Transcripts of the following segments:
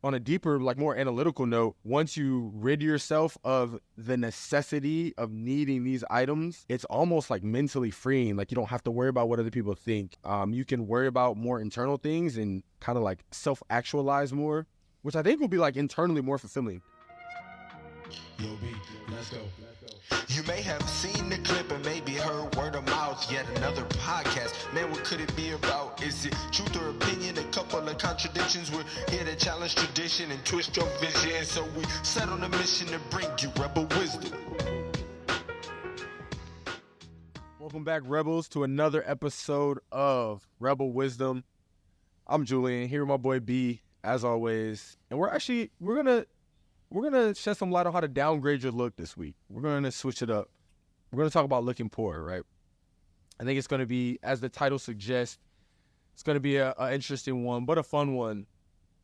on a deeper, like more analytical note, once you rid yourself of the necessity of needing these items, it's almost like mentally freeing. Like you don't have to worry about what other people think. You can worry about more internal things and kind of like self-actualize more, which I think will be like internally more fulfilling. Yo, B, let's go. You may have seen the clip and maybe heard word of mouth, yet another podcast. Man, what could it be about? Is it truth or opinion? A couple of contradictions. We're here to challenge tradition and twist your vision. So we set on a mission to bring you rebel wisdom. Welcome back, Rebels, to another episode of Rebel Wisdom. I'm Julian, here with my boy B, as always. And we're gonna shed some light on how to downgrade your look this week. We're gonna switch it up. We're gonna talk about looking poor, right? I think it's gonna be, as the title suggests, it's gonna be a interesting one, but a fun one.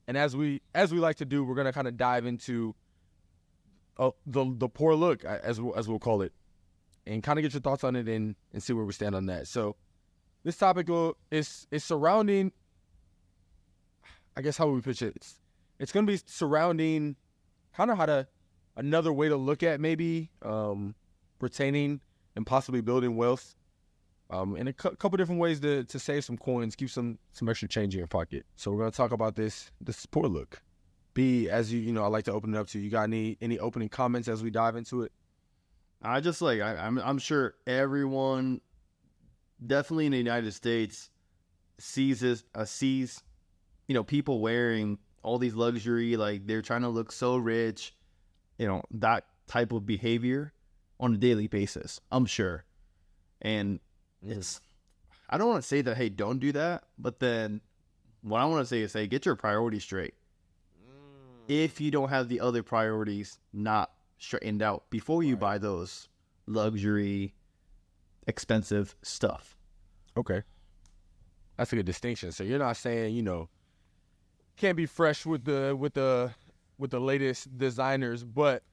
And as we like to do, we're gonna kind of dive into the poor look, as we'll call it, and kind of get your thoughts on it and see where we stand on that. So this topic is surrounding, I guess how would we pitch it? It's gonna be surrounding kind of another way to look at maybe retaining and possibly building wealth, and a couple different ways to save some coins, keep some extra change in your pocket. So we're gonna talk about this poor look. B, as I like to open it up to you. Got any opening comments as we dive into it? I'm sure everyone, definitely in the United States, sees people wearing all these luxury, like they're trying to look so rich, that type of behavior on a daily basis, I'm sure. And I don't want to say that, hey, don't do that. But then what I want to say is, hey, get your priorities straight. If you don't have the other priorities not straightened out before you buy those luxury, expensive stuff. Okay. That's a good distinction. So you're not saying, can't be fresh with the latest designers, but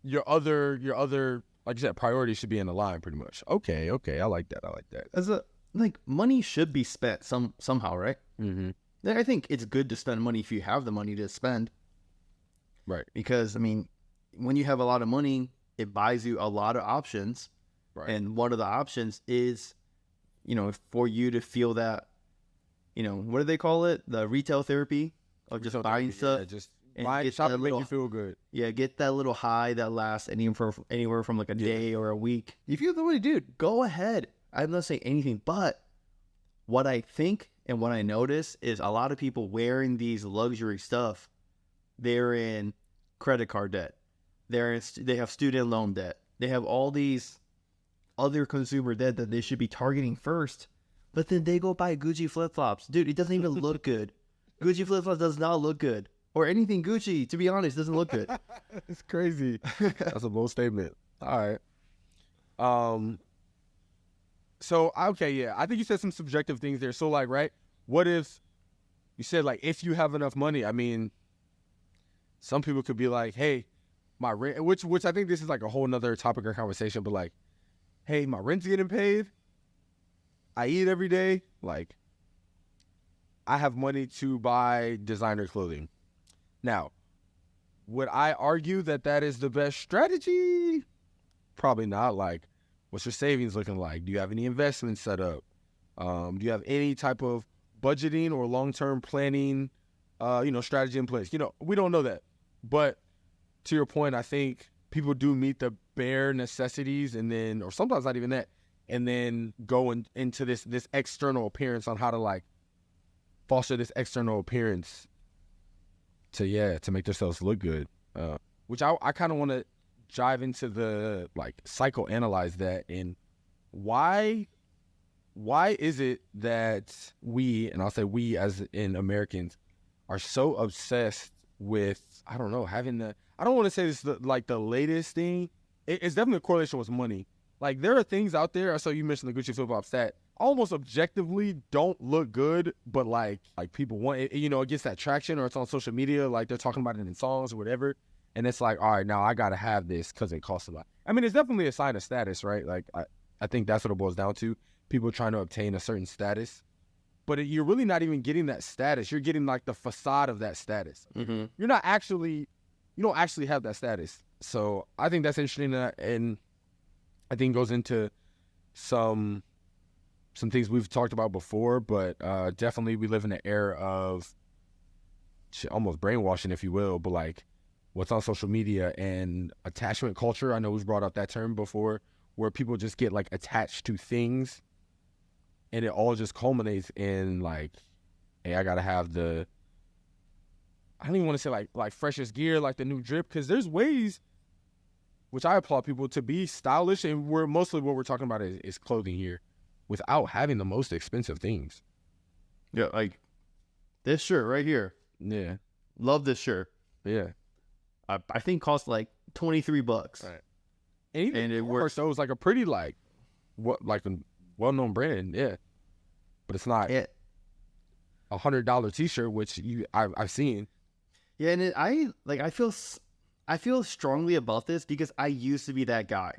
your other like you said, priorities should be in the line pretty much. Okay, I like that. Money should be spent somehow, right? Mm-hmm. I think it's good to spend money if you have the money to spend, right? Because when you have a lot of money, it buys you a lot of options, right? And one of the options is, for you to feel that, what do they call it? The retail therapy of just buying stuff. Yeah, just buy shop and make you feel good. Yeah, get that little high that lasts anywhere from like a day or a week. If you have the money, dude, go ahead. I'm not saying anything, but what I think and what I notice is a lot of people wearing these luxury stuff, they're in credit card debt. They have student loan debt. They have all these other consumer debt that they should be targeting first. But then they go buy Gucci flip-flops. Dude, it doesn't even look good. Gucci flip-flops does not look good. Or anything Gucci, to be honest, doesn't look good. It's crazy. That's a bold statement. All right. So, okay, yeah. I think you said some subjective things there. So, like, right, what if you said, like, if you have enough money, some people could be like, hey, my rent, which I think this is like a whole nother topic or conversation, but like, hey, my rent's getting paid. I eat every day. Like, I have money to buy designer clothing. Now, would I argue that is the best strategy? Probably not. Like, what's your savings looking like? Do you have any investments set up? Do you have any type of budgeting or long-term planning, strategy in place? We don't know that. But to your point, I think people do meet the bare necessities and then, or sometimes not even that, and then go into this external appearance on how to like foster this external appearance to make themselves look good. Which I kind of want to dive into the like psychoanalyze that and why is it that we, and I'll say we as in Americans, are so obsessed with, I don't know, having I don't want to say this like the latest thing. It's definitely a correlation with money. Like, there are things out there, so you mentioned the Gucci flip-flops that almost objectively don't look good, but like people want it, it gets that traction, or it's on social media, like they're talking about it in songs or whatever, and it's like, all right, now I gotta have this because it costs a lot. It's definitely a sign of status, right? Like, I think that's what it boils down to. People trying to obtain a certain status. but you're really not even getting that status. You're getting like the facade of that status. Mm-hmm. You don't actually have that status. So I think that's interesting, and I think it goes into some things we've talked about before, but definitely we live in an era of almost brainwashing, if you will, but like what's on social media and attachment culture. I know we've brought up that term before, where people just get like attached to things, and it all just culminates in like, hey, I gotta have I don't even want to say like freshest gear, like the new drip, because there's ways, which I applaud people, to be stylish, and we're mostly what we're talking about is clothing here, without having the most expensive things. Yeah, like this shirt right here. Yeah. Love this shirt. Yeah. I think cost like $23. Right. And even it works. So it's like a pretty like a well-known brand, yeah. But it's not Yeah. $100 t-shirt, which I've seen. Yeah, and I feel strongly about this because I used to be that guy.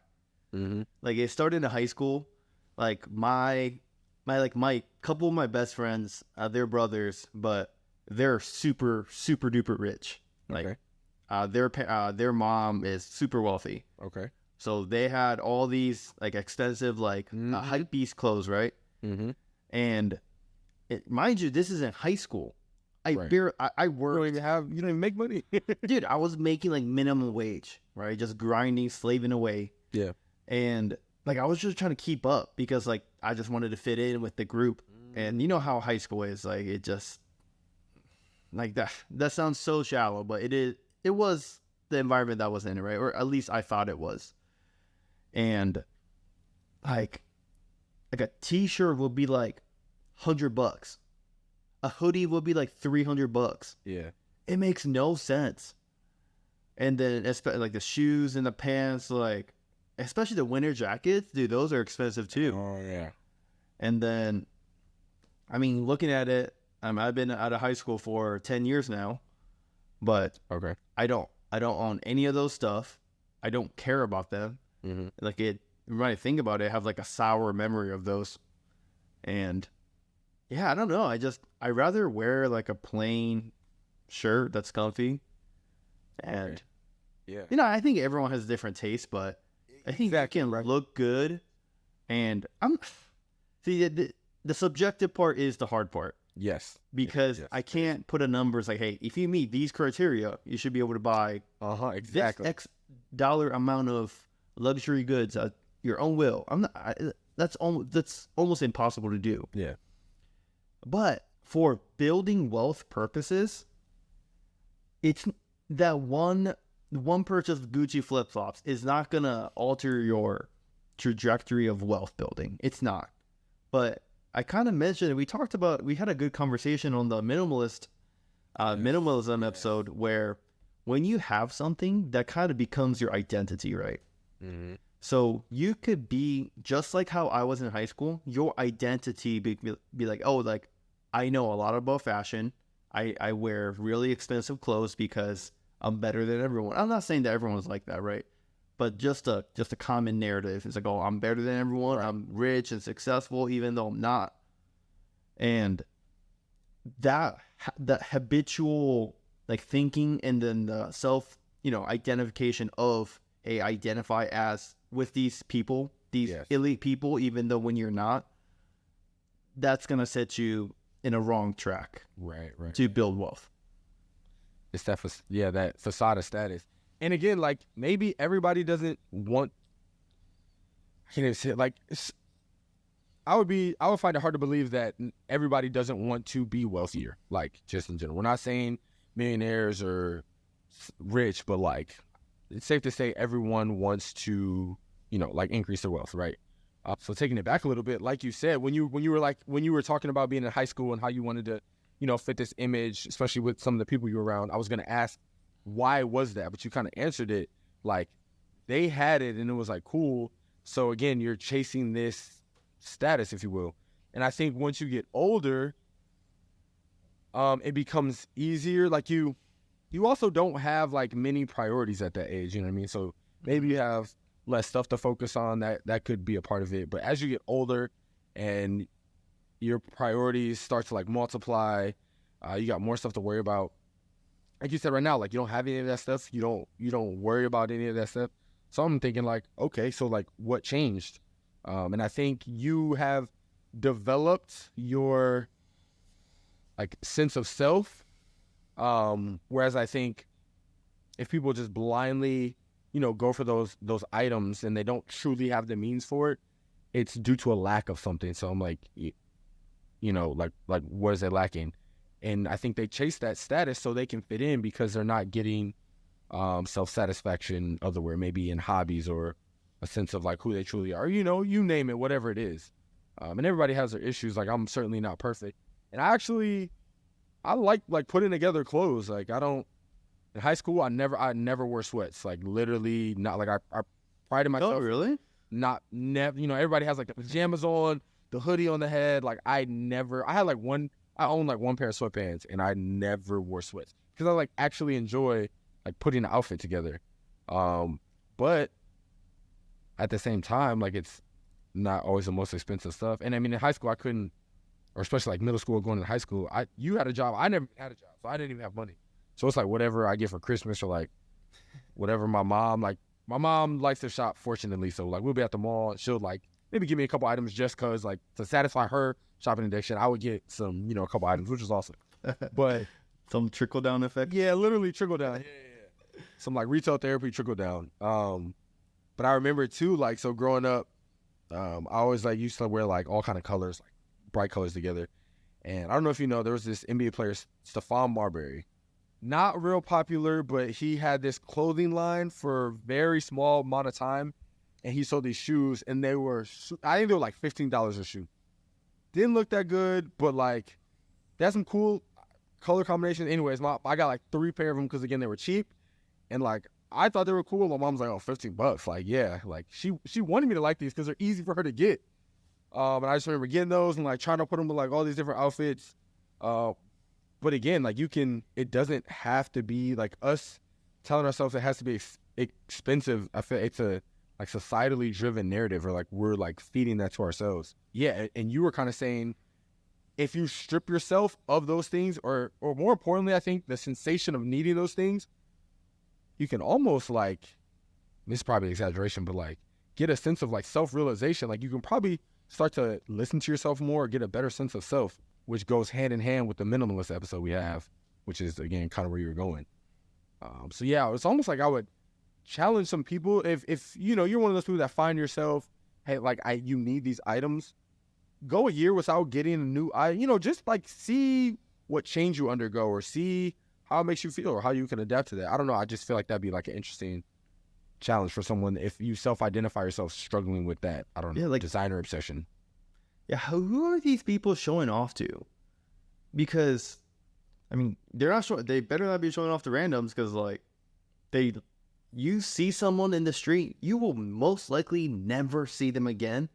Mm-hmm. Like it started in high school. Like my couple of my best friends, they're brothers, but they're super super duper rich. Like their mom is super wealthy. Okay. So they had all these like extensive like hype beast clothes, right? Mm-hmm. And mind you, this is in high school. I worked. You don't even make money. Dude, I was making like minimum wage, right? Just grinding, slaving away. Yeah. And like I was just trying to keep up because like I just wanted to fit in with the group. And you know how high school is, like it just like that sounds so shallow, but it was the environment that was in it, right? Or at least I thought it was. And like a t-shirt would be like $100. A hoodie would be like $300. Yeah. It makes no sense. And then especially like the shoes and the pants, like especially the winter jackets, dude, those are expensive too. Oh yeah. And then, I mean, looking at it, I've been out of high school for 10 years now, but Okay. I don't own any of those stuff. I don't care about them. Mm-hmm. Like when I think about it, I have like a sour memory of those. And yeah, I don't know. I rather wear like a plain shirt that's comfy. And yeah, you know, I think everyone has different tastes, but I think that can look good. And the subjective part is the hard part. Yes. Because yes. I can't put a numbers like, hey, if you meet these criteria, you should be able to buy exactly this X dollar amount of luxury goods at your own will. That's almost impossible to do. Yeah. But for building wealth purposes, it's that one purchase of Gucci flip-flops is not gonna alter your trajectory of wealth building. It's not. But I kind of mentioned, we had a good conversation on the minimalism episode where when you have something, that kind of becomes your identity, right? Mm-hmm. So you could be just like how I was in high school. Your identity be like, oh, like I know a lot about fashion. I wear really expensive clothes because I'm better than everyone. I'm not saying that everyone's like that, right? But just a common narrative. It's like, oh, I'm better than everyone. Right. I'm rich and successful, even though I'm not. And that habitual like thinking, and then the self, identification of identify as with these people, these elite people, even though when you're not, that's gonna set you in a wrong track. Right. To build wealth. It's that facade of status. And again, like maybe everybody doesn't want. I can't even say it, like I would find it hard to believe that everybody doesn't want to be wealthier. Like just in general, we're not saying millionaires or rich, but like it's safe to say everyone wants to, like increase their wealth, right? So taking it back a little bit, like you said, when you were talking about being in high school and how you wanted to, fit this image, especially with some of the people you were around, I was gonna ask, why was that? But you kind of answered it, like they had it and it was like cool. So again, you're chasing this status, if you will. And I think once you get older, it becomes easier. Like you also don't have like many priorities at that age, you know what I mean? So maybe you have less stuff to focus on. That could be a part of it. But as you get older and your priorities start to like multiply. You got more stuff to worry about. Like you said right now, like you don't have any of that stuff. You don't worry about any of that stuff. So I'm thinking like, okay, so like what changed? And I think you have developed your like sense of self. Whereas I think if people just blindly, go for those items and they don't truly have the means for it, it's due to a lack of something. So I'm like, like what is it lacking? And I think they chase that status so they can fit in because they're not getting self-satisfaction otherwhere, maybe in hobbies or a sense of like who they truly are. You name it, whatever it is. And everybody has their issues. Like I'm certainly not perfect. And I like putting together clothes. Like in high school, I never wore sweats. Like literally not like I prided myself. Oh, really? Never, everybody has like the pajamas on, the hoodie on the head. Like I owned like one pair of sweatpants and I never wore sweats because I like actually enjoy like putting an outfit together. But at the same time, like it's not always the most expensive stuff. And I mean, in high school, I couldn't, or especially like middle school going into high school, you had a job. I never had a job, so I didn't even have money. So it's like whatever I get for Christmas or like whatever my mom likes to shop, fortunately. So like we'll be at the mall and she'll like maybe give me a couple items just cause like to satisfy her shopping addiction. I would get some, a couple items, which is awesome. But some trickle down effect. Yeah, literally trickle down. Yeah. Some like retail therapy trickle down. But I remember too, like, so growing up, I always like used to wear like all kind of colors, like bright colors together. And I don't know if you know, there was this NBA player, Stephon Marbury. Not real popular, but he had this clothing line for a very small amount of time. And he sold these shoes, and I think they were like $15 a shoe. Didn't look that good, but like, they had some cool color combinations. Anyways, I got like 3 pair of them because again, they were cheap. And like, I thought they were cool. My mom's like, oh, $15. Like, yeah. Like, she wanted me to like these because they're easy for her to get. And I just remember getting those and like trying to put them with like all these different outfits. But again, like it doesn't have to be like us telling ourselves it has to be expensive. I feel it's a like societally driven narrative, or like we're like feeding that to ourselves. Yeah. And you were kind of saying, if you strip yourself of those things, or more importantly, I think the sensation of needing those things, you can almost like, this is probably an exaggeration, but like get a sense of like self-realization. Like you can probably start to listen to yourself more, or get a better sense of self, which goes hand in hand with the minimalist episode we have, which is again kind of where you're going. So yeah, it's almost like I would challenge some people if you're one of those people that find yourself, hey, like you need these items, go a year without getting a new item, just like see what change you undergo, or see how it makes you feel, or how you can adapt to that. I don't know. I just feel like that'd be like an interesting challenge for someone if you self-identify yourself struggling with that. I don't know, like designer obsession. Yeah, who are these people showing off to? Because, I mean, they better not be showing off to randoms, because like you see someone in the street, you will most likely never see them again.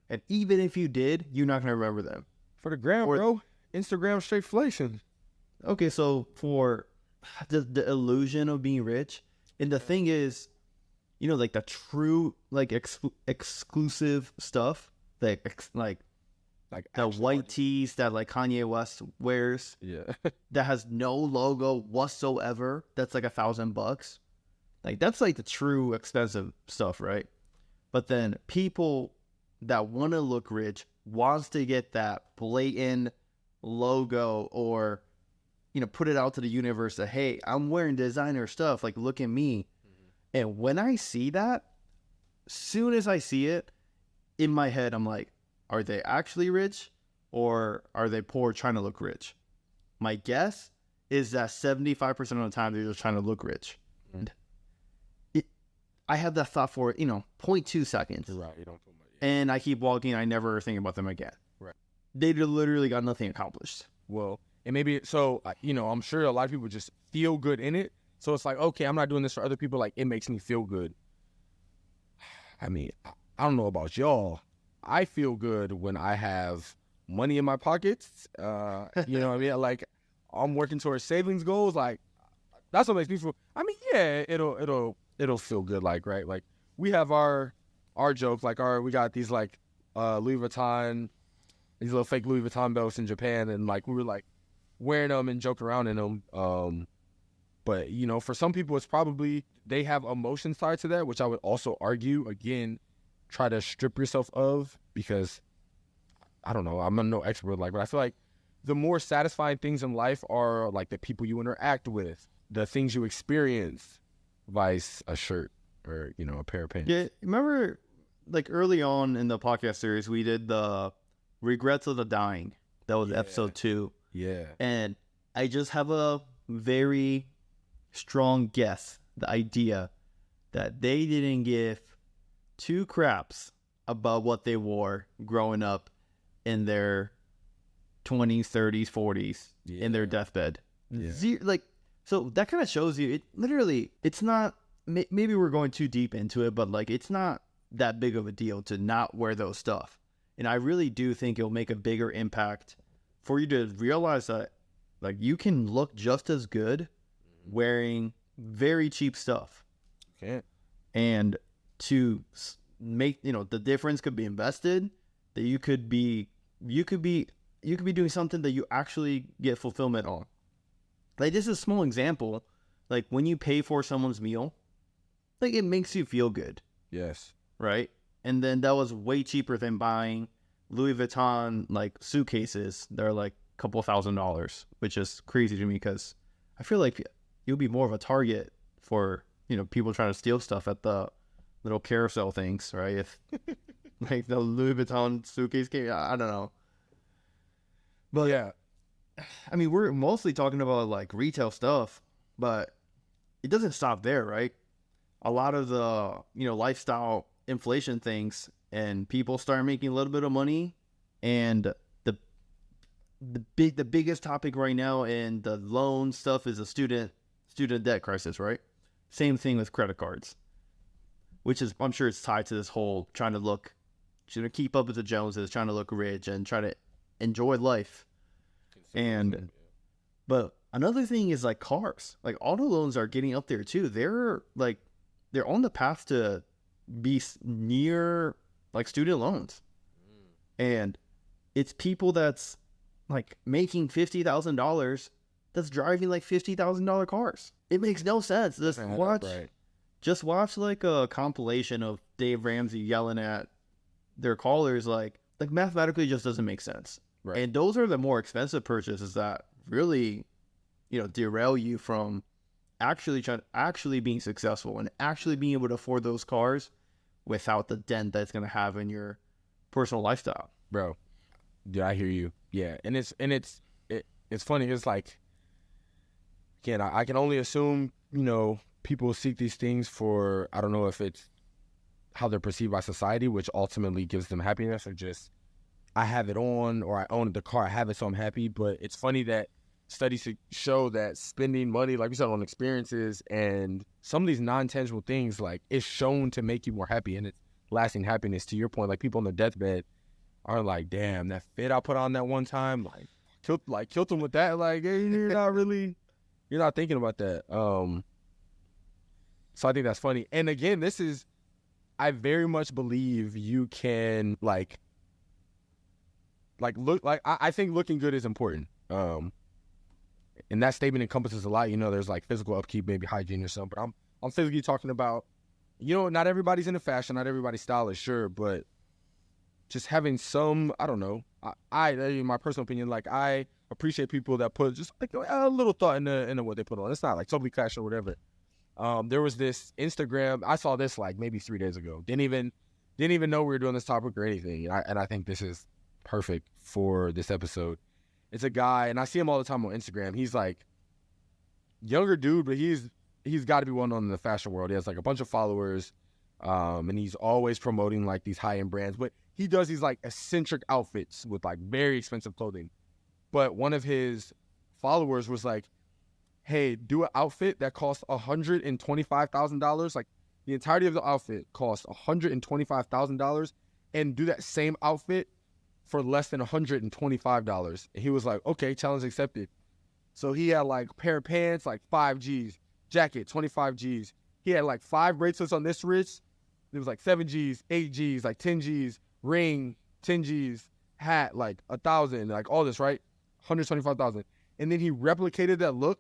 And even if you did, you're not going to remember them. For the gram, bro. Instagram straight-flation. Okay, so for the illusion of being rich, and the thing is, like the true, like exclusive stuff, like the white tees that like Kanye West wears, yeah, that has no logo whatsoever, that's like $1,000. Like that's like the true expensive stuff, right? But then people that want to look rich wants to get that blatant logo, or put it out to the universe that, hey, I'm wearing designer stuff, like look at me. And when I see that, soon as I see it, in my head I'm like, are they actually rich, or are they poor trying to look rich? My guess is that 75% of the time they're just trying to look rich. And I have that thought for 0.2 seconds. You're right. You don't feel much. And I keep walking. I never think about them again. Right. They literally got nothing accomplished. Well, and maybe so. I'm sure a lot of people just feel good in it. So it's like, okay, I'm not doing this for other people. Like, it makes me feel good. I mean, I don't know about y'all. I feel good when I have money in my pockets. You know what I mean? Like, I'm working towards savings goals. Like, that's what makes me feel. I mean, yeah, it'll feel good. Like, right? Like, we have our joke. Like, we got these like Louis Vuitton these little fake Louis Vuitton belts in Japan, and like we were like wearing them and joking around in them. But you know, for some people, it's probably they have emotions tied to that, which I would also argue again, try to strip yourself of, because I don't know, I'm no expert, like, but I feel like the more satisfying things in life are like the people you interact with, the things you experience, vice a shirt or, you know, a pair of pants. Yeah, remember, like early on in the podcast series, we did the regrets of the dying. That was episode 2. Yeah. And I just have a very strong guess, the idea that they didn't give 2 craps about what they wore growing up in their 20s, 30s, 40s, in their deathbed. Like, so that kind of shows you, it literally, it's not, maybe we're going too deep into it, but like, it's not that big of a deal to not wear those stuff. And I really do think it'll make a bigger impact for you to realize that, like, you can look just as good wearing very cheap stuff. Okay. And to make, you know, the difference could be invested, that you could be doing something that you actually get fulfillment on. Like, this is a small example. Like, when you pay for someone's meal, like, it makes you feel good. Yes. Right? And then that was way cheaper than buying Louis Vuitton, like, suitcases. They're like a couple $1,000s, which is crazy to me because I feel like you'll be more of a target for, you know, people trying to steal stuff at the little carousel things, right? If like the Louis Vuitton suitcase came, I don't know. But yeah, I mean, we're mostly talking about like retail stuff, but it doesn't stop there, right? A lot of the, you know, lifestyle inflation things, and people start making a little bit of money, and the biggest topic right now in the loan stuff is a student debt crisis, right? Same thing with credit cards, which is, I'm sure it's tied to this whole trying to keep up with the Joneses, trying to look rich and try to enjoy life. And but another thing is like cars, like auto loans are getting up there too. They're on the path to be near like student loans, and it's people that's like making $50,000 that's driving like $50,000 cars. It makes no sense. Just watch like a compilation of Dave Ramsey yelling at their callers, like mathematically just doesn't make sense. Right. And those are the more expensive purchases that really, you know, derail you from actually being successful and actually being able to afford those cars without the dent that's going to have in your personal lifestyle. Bro, dude, I hear you. Yeah, and it's funny. It's like, again, I can only assume, you know, people seek these things for, I don't know if it's how they're perceived by society, which ultimately gives them happiness, or just I have it on, or I own the car, I have it, so I'm happy. But it's funny that studies show that spending money, like we said, on experiences and some of these non-tangible things, like, is shown to make you more happy, and it's lasting happiness. To your point, like, people on their deathbed are like, damn, that fit I put on that one time, killed them with that. Like, hey, you're not thinking about that. So I think that's funny. And again, I very much believe you can like look, like, I think looking good is important. And that statement encompasses a lot. You know, there's like physical upkeep, maybe hygiene or something, but I'm physically talking about, you know, not everybody's into fashion, not everybody's stylish, sure, but just having some, I don't know, I in my personal opinion, like, I appreciate people that put just like a little thought into what they put on. It's not like totally fashion or whatever. There was this Instagram, I saw this like maybe 3 days ago. Didn't even know we were doing this topic or anything. And I think this is perfect for this episode. It's a guy, and I see him all the time on Instagram. He's like younger dude, but he's got to be well known in the fashion world. He has like a bunch of followers, and he's always promoting like these high-end brands. But he does these like eccentric outfits with like very expensive clothing. But one of his followers was like, hey, do an outfit that costs $125,000. Like, the entirety of the outfit costs $125,000, and do that same outfit for less than $125. And he was like, okay, challenge accepted. So he had like a pair of pants, like 5 G's, jacket, 25 G's. He had like 5 bracelets on this wrist. It was like 7 G's, 8 G's, like 10 G's, ring, 10 G's. hat, like 1,000, like all this, right? 125,000. And then he replicated that look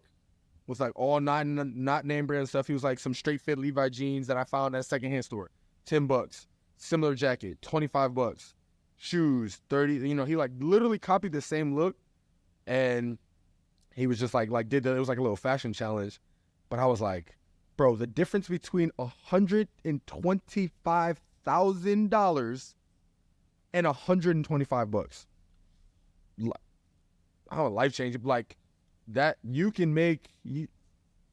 with like all not name brand stuff. He was like some straight fit Levi jeans that I found at a secondhand store, $10. Similar jacket, $25. Shoes, 30. You know, he like literally copied the same look, and he was just like did it was like a little fashion challenge. But I was like, bro, the difference between $125,000 and $125. Oh, life changing. Like that, you can make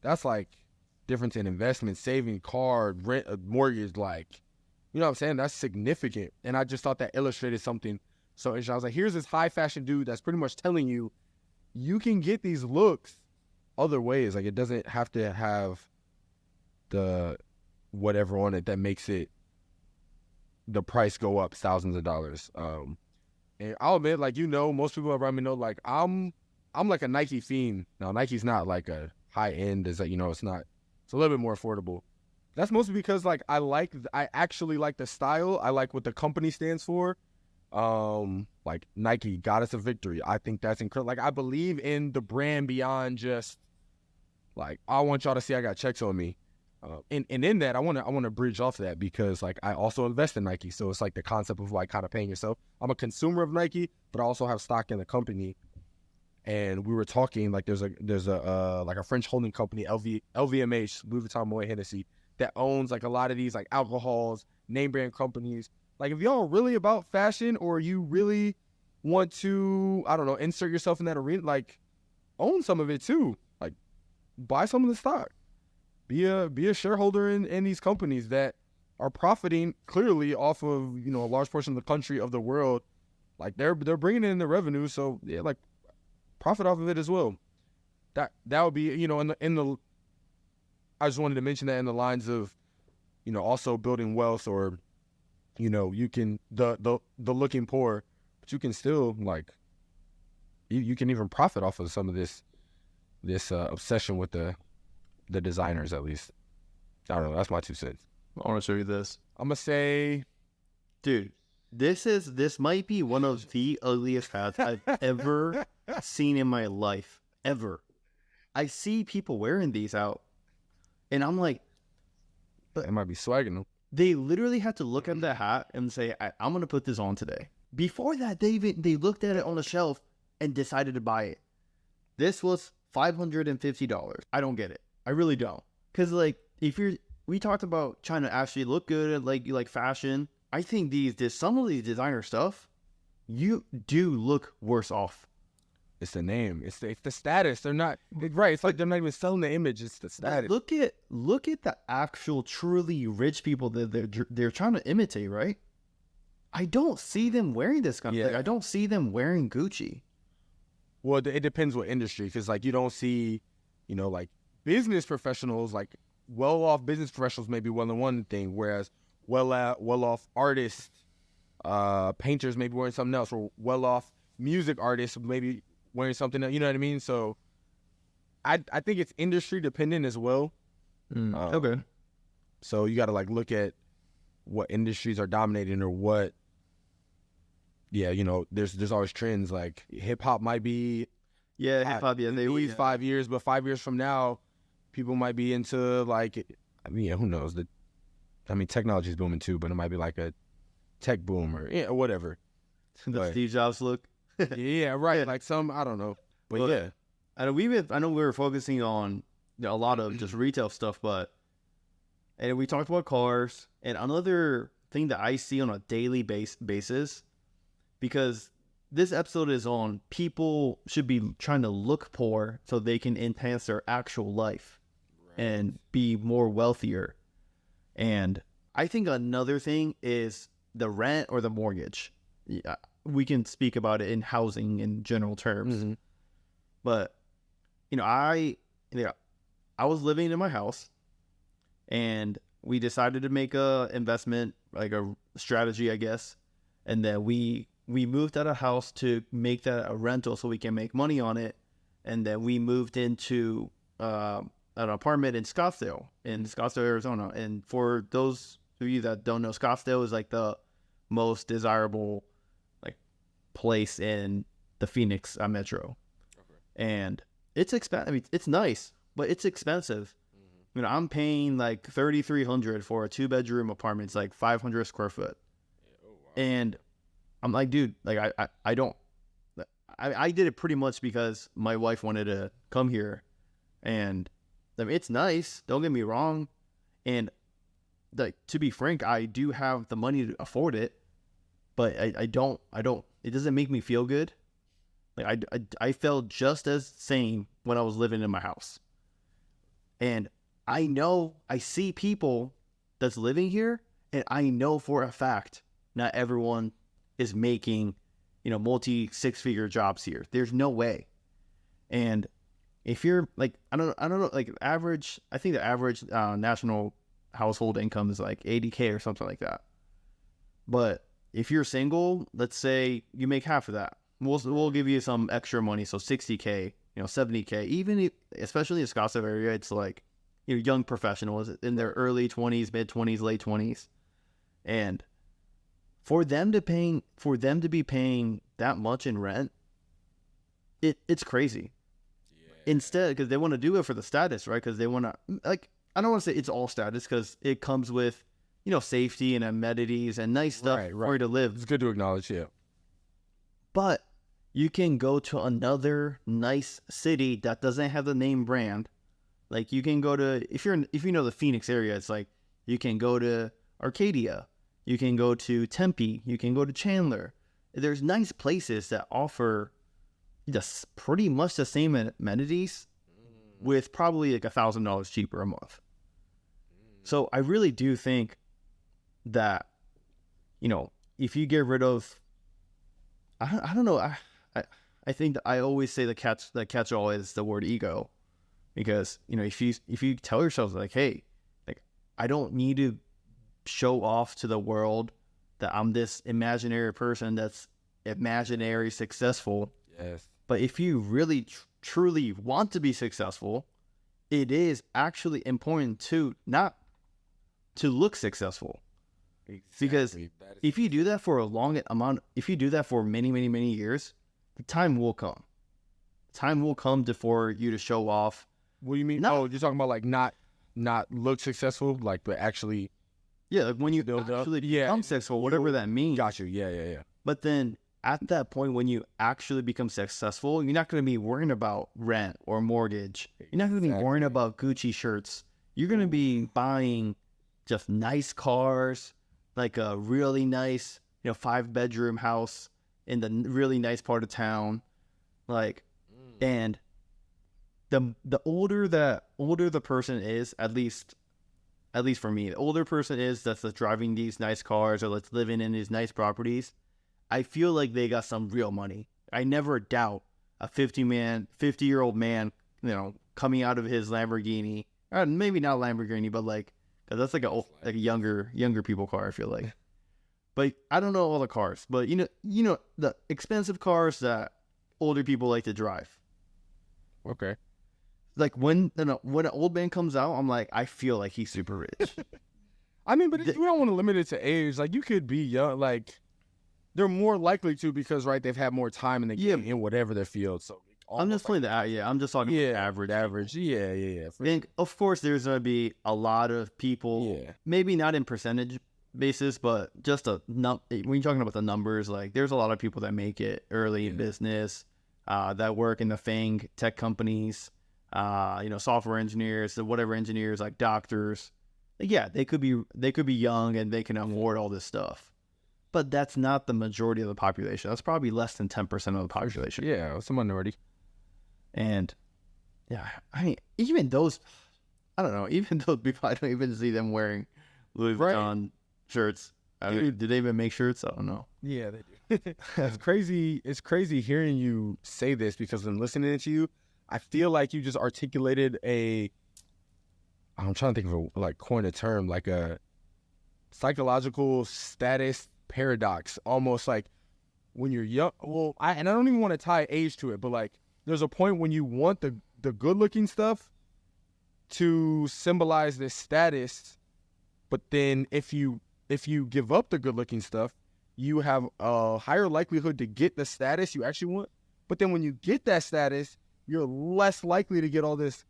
that's like difference in investment, saving, car, rent, mortgage. Like, you know what I'm saying? That's significant. And I just thought that illustrated something. So I was like, here's this high fashion dude that's pretty much telling you you can get these looks other ways. Like, it doesn't have to have the whatever on it that makes it the price go up thousands of dollars. And I'll admit, like, you know, most people around me know, like, I'm like a Nike fiend. Now, Nike's not like a high end, is that, you know, it's a little bit more affordable. That's mostly because, like, I actually like the style. I like what the company stands for. Like Nike, Goddess of Victory. I think that's incredible. Like, I believe in the brand beyond just like, I want y'all to see I got checks on me. And in that, I want to bridge off that because, like, I also invest in Nike. So it's like the concept of like kind of paying yourself. I'm a consumer of Nike, but I also have stock in the company. And we were talking, like, there's a like a French holding company, LVMH, Louis Vuitton Moet Hennessy, that owns like a lot of these like alcohols, name brand companies. Like, if y'all really about fashion, or you really want to, I don't know, insert yourself in that arena, like, own some of it too. Like, buy some of the stock. Be a shareholder in these companies that are profiting clearly off of, you know, a large portion of the country, of the world. Like, they're bringing in the revenue, so yeah, like, profit off of it as well. That would be, you know, in the I just wanted to mention that in the lines of, you know, also building wealth, or, you know, you can the looking poor, but you can still, like, you can even profit off of some of this obsession with the designers, at least. I don't know. That's my 2 cents. I want to show you this. I'm gonna say, dude, this might be one of the ugliest hats I've ever seen in my life, ever. I see people wearing these out, and I'm like, it might be swagging them. They literally had to look at the hat and say, I'm gonna put this on today. Before that, they looked at it on the shelf and decided to buy it. This was $550. I don't get it. I really don't. Because, like, we talked about trying to actually look good at, like fashion. I think some of these designer stuff, you do look worse off. It's the name. It's the status. They're not right. It's like they're not even selling the image. It's the status. Look at the actual truly rich people that they're trying to imitate, right? I don't see them wearing this kind of thing. I don't see them wearing Gucci. Well, it depends what industry, because, like, you don't see, you know, like, business professionals, like, well-off business professionals may be wearing one thing, whereas well-off artists, painters may be wearing something else, or well-off music artists maybe wearing something else, you know what I mean? So I think it's industry dependent as well. Okay. So you got to, like, look at what industries are dominating, or what. Yeah, you know, there's always trends. Like, hip hop might be, hip hop. Yeah, they always 5 years, but 5 years from now, people might be into, like, I mean, yeah, who knows? Technology is booming too, but it might be like a tech boom, or whatever. The Steve Jobs look. Yeah, right. Yeah. Like some, I don't know, but well, yeah. I know we were focusing on, you know, a lot of just retail stuff, and we talked about cars, and another thing that I see on a daily basis, because this episode is on people should be trying to look poor so they can enhance their actual life, right, and be more wealthier. And I think another thing is the rent or the mortgage. Yeah, we can speak about it in housing in general terms. Mm-hmm. But, you know, I was living in my house, and we decided to make a investment, like a strategy, I guess. And then we moved out of house to make that a rental so we can make money on it. And then we moved into an apartment in Scottsdale, Arizona. And for those of you that don't know, Scottsdale is like the most desirable, like, place in the Phoenix metro, and it's expensive. I mean, it's nice, but it's expensive. You know, I'm paying like $3,300 for a 2-bedroom apartment. It's like 500 square foot, and I'm like, dude, like I don't. I did it pretty much because my wife wanted to come here, and I mean, it's nice. Don't get me wrong, and like, to be frank, I do have the money to afford it, but I don't. It doesn't make me feel good. Like I felt just as sane when I was living in my house, and I see people that's living here, and I know for a fact not everyone is making, you know, multi 6-figure jobs here. There's no way. And if you're like, I don't know, like average, I think the average national household income is like 80K or something like that. But if you're single, let's say you make half of that. We'll give you some extra money, so 60K, you know, 70K. Even if, especially in the Scottsdale area, it's like, you know, young professionals in their early 20s, mid 20s, late 20s, and for them to be paying that much in rent, it's crazy. Yeah. Instead, because they want to do it for the status, right? Because they want to, like, I don't want to say it's all status, because it comes with, you know, safety and amenities and nice stuff for you to live. It's good to acknowledge, yeah. But you can go to another nice city that doesn't have the name brand. Like, you can go to, if you know the Phoenix area, it's like you can go to Arcadia, you can go to Tempe, you can go to Chandler. There's nice places that offer just pretty much the same amenities with probably like $1,000 cheaper a month. So I really do think that, you know, if you get rid of, I don't know, I think that I always say the catch-all is the word ego. Because, you know, if you tell yourself like, hey, like, I don't need to show off to the world that I'm this imaginary person that's imaginary successful. Yes. But if you really truly want to be successful, it is actually important to not to look successful. Exactly. Because if you do that for a long amount, if you do that for many, many, many years, the time will come. Time will come for you to show off. What do you mean? You're talking about like not look successful, like, but actually. Yeah, like when you actually become successful, whatever that means. Got you. Yeah. But then at that point, when you actually become successful, you're not going to be worrying about rent or mortgage. You're not going to be worrying about Gucci shirts. You're going to be buying just nice cars, like a really nice, you know, 5-bedroom house in the really nice part of town, like, and the older the person is, at least for me, the older person is that's driving these nice cars or that's living in these nice properties, I feel like they got some real money. I never doubt a 50-year-old man, you know, coming out of his Lamborghini, or maybe not Lamborghini, but like, cause that's like a younger people car, I feel like. But I don't know all the cars, but you know the expensive cars that older people like to drive. Okay. Like when an old man comes out, I'm like, I feel like he's super rich. I mean, but you don't want to limit it to age. Like, you could be young. Like, they're more likely to, because they've had more time in the game in whatever their field. So I'm just playing that. Yeah, I'm just talking average. Yeah. And of course, there's gonna be a lot of people. Yeah. Maybe not in percentage basis, but just when you're talking about the numbers, like, there's a lot of people that make it early in business, that work in the FANG tech companies. You know, software engineers, whatever engineers, like doctors. Yeah, they could be young and they can afford all this stuff. But that's not the majority of the population. That's probably less than 10% of the population. Yeah, it's a minority. And yeah, I mean, even those, I don't know, even those people, I don't even see them wearing Louis Vuitton shirts. Do they even make shirts? I don't know. Yeah, they do. It's crazy. It's crazy hearing you say this, because I'm listening to you. I feel like you just articulated I'm trying to think of coin a term, like a psychological status paradox, almost like when you're young. Well, I don't even want to tie age to it, but like, there's a point when you want the good looking stuff to symbolize this status, but then if you give up the good looking stuff, you have a higher likelihood to get the status you actually want. But then when you get that status, you're less likely to get all this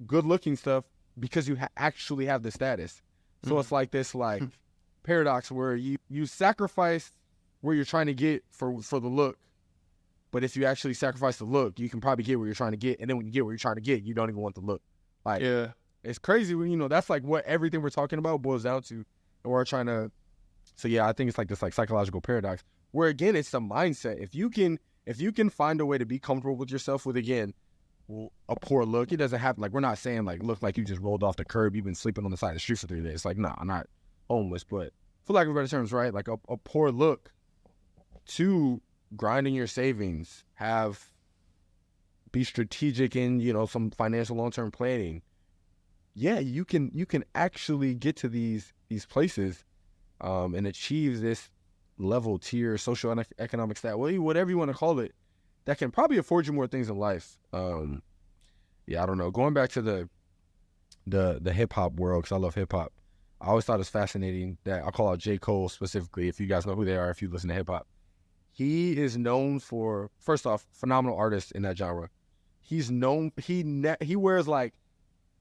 good-looking stuff because you actually have the status. So it's like this like paradox where you sacrifice where you're trying to get for the look. But if you actually sacrifice the look, you can probably get where you're trying to get. And then when you get where you're trying to get, you don't even want the look. Like, it's crazy. You know, that's like what everything we're talking about boils down to. And we're trying to, so yeah, I think it's like this like psychological paradox where again, it's the mindset. If you can find a way to be comfortable with yourself with, again, a poor look, it doesn't have, like, we're not saying like, look like you just rolled off the curb, you've been sleeping on the side of the street for 3 days. Like, nah, I'm not homeless, but for lack of better terms, right? Like a poor look to grinding your savings, be strategic in, you know, some financial long-term planning. Yeah, you can actually get to these places and achieve this level, tier, social and economic stat, whatever you want to call it, that can probably afford you more things in life. Yeah, I don't know. Going back to the hip hop world, because I love hip hop, I always thought it was fascinating that I call out J. Cole specifically. If you guys know who they are, if you listen to hip hop, he is known for, first off, phenomenal artist in that genre. He's known, he wears like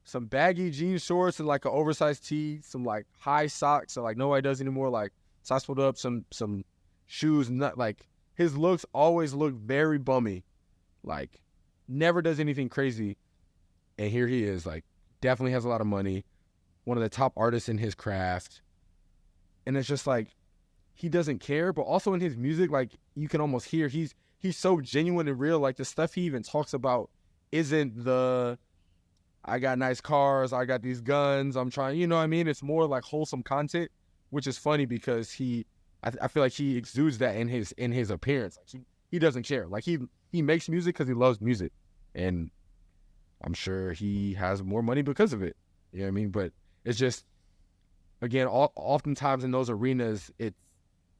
some baggy jean shorts and like an oversized tee, some like high socks that like nobody does anymore, like socks pulled up, some shoes, not like, his looks always look very bummy, like never does anything crazy. And here he is, like, definitely has a lot of money, one of the top artists in his craft. And it's just like, he doesn't care, but also in his music, like, you can almost hear he's so genuine and real. Like, the stuff he even talks about isn't I got nice cars, I got these guns, I'm trying, you know what I mean? It's more like wholesome content, which is funny because I feel like he exudes that in his appearance. Like, he doesn't care. Like, he makes music because he loves music, and I'm sure he has more money because of it. You know what I mean? But it's just, again, oftentimes in those arenas, it's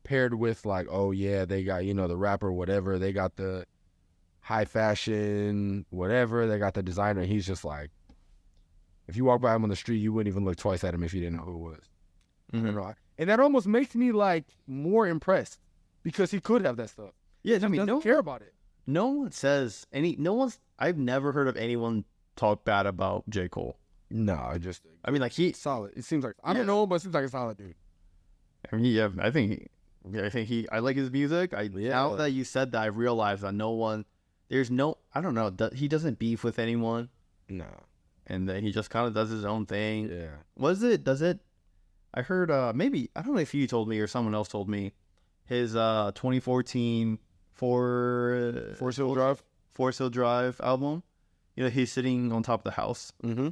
paired with like, oh yeah, they got, you know, the rapper, whatever, they got the high fashion, whatever, they got the designer. He's just like, if you walk by him on the street, you wouldn't even look twice at him if you didn't know who it was. Mm-hmm. And that almost makes me like more impressed because he could have that stuff. Yeah, I mean, doesn't care about it. No one says I've never heard of anyone talk bad about J. Cole. No, I mean, like, he's solid. It seems like, I don't know, but it seems like a solid dude. I mean, yeah, I like his music. Now that you said that, I realized that I don't know, he doesn't beef with anyone. No. And then he just kind of does his own thing. Yeah. I heard, maybe, I don't know if you told me or someone else told me, his 2014 Forest Hill Drive album, you know, he's sitting on top of the house. Mm-hmm.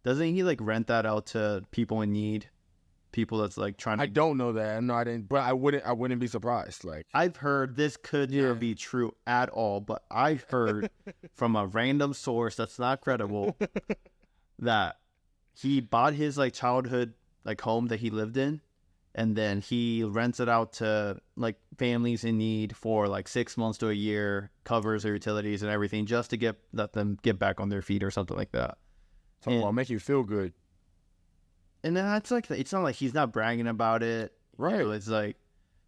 Doesn't he like rent that out to people in need? People that's like trying to... I don't know that. No, I didn't, but I wouldn't be surprised. Like, I've heard, this could never be true at all, but I've heard from a random source that's not credible that he bought his like childhood like home that he lived in, and then he rents it out to like families in need for like 6 months to a year, covers their utilities and everything, just to let them get back on their feet or something like that. I'll make you feel good. And that's like, it's not like he's not bragging about it, right? You know, it's like,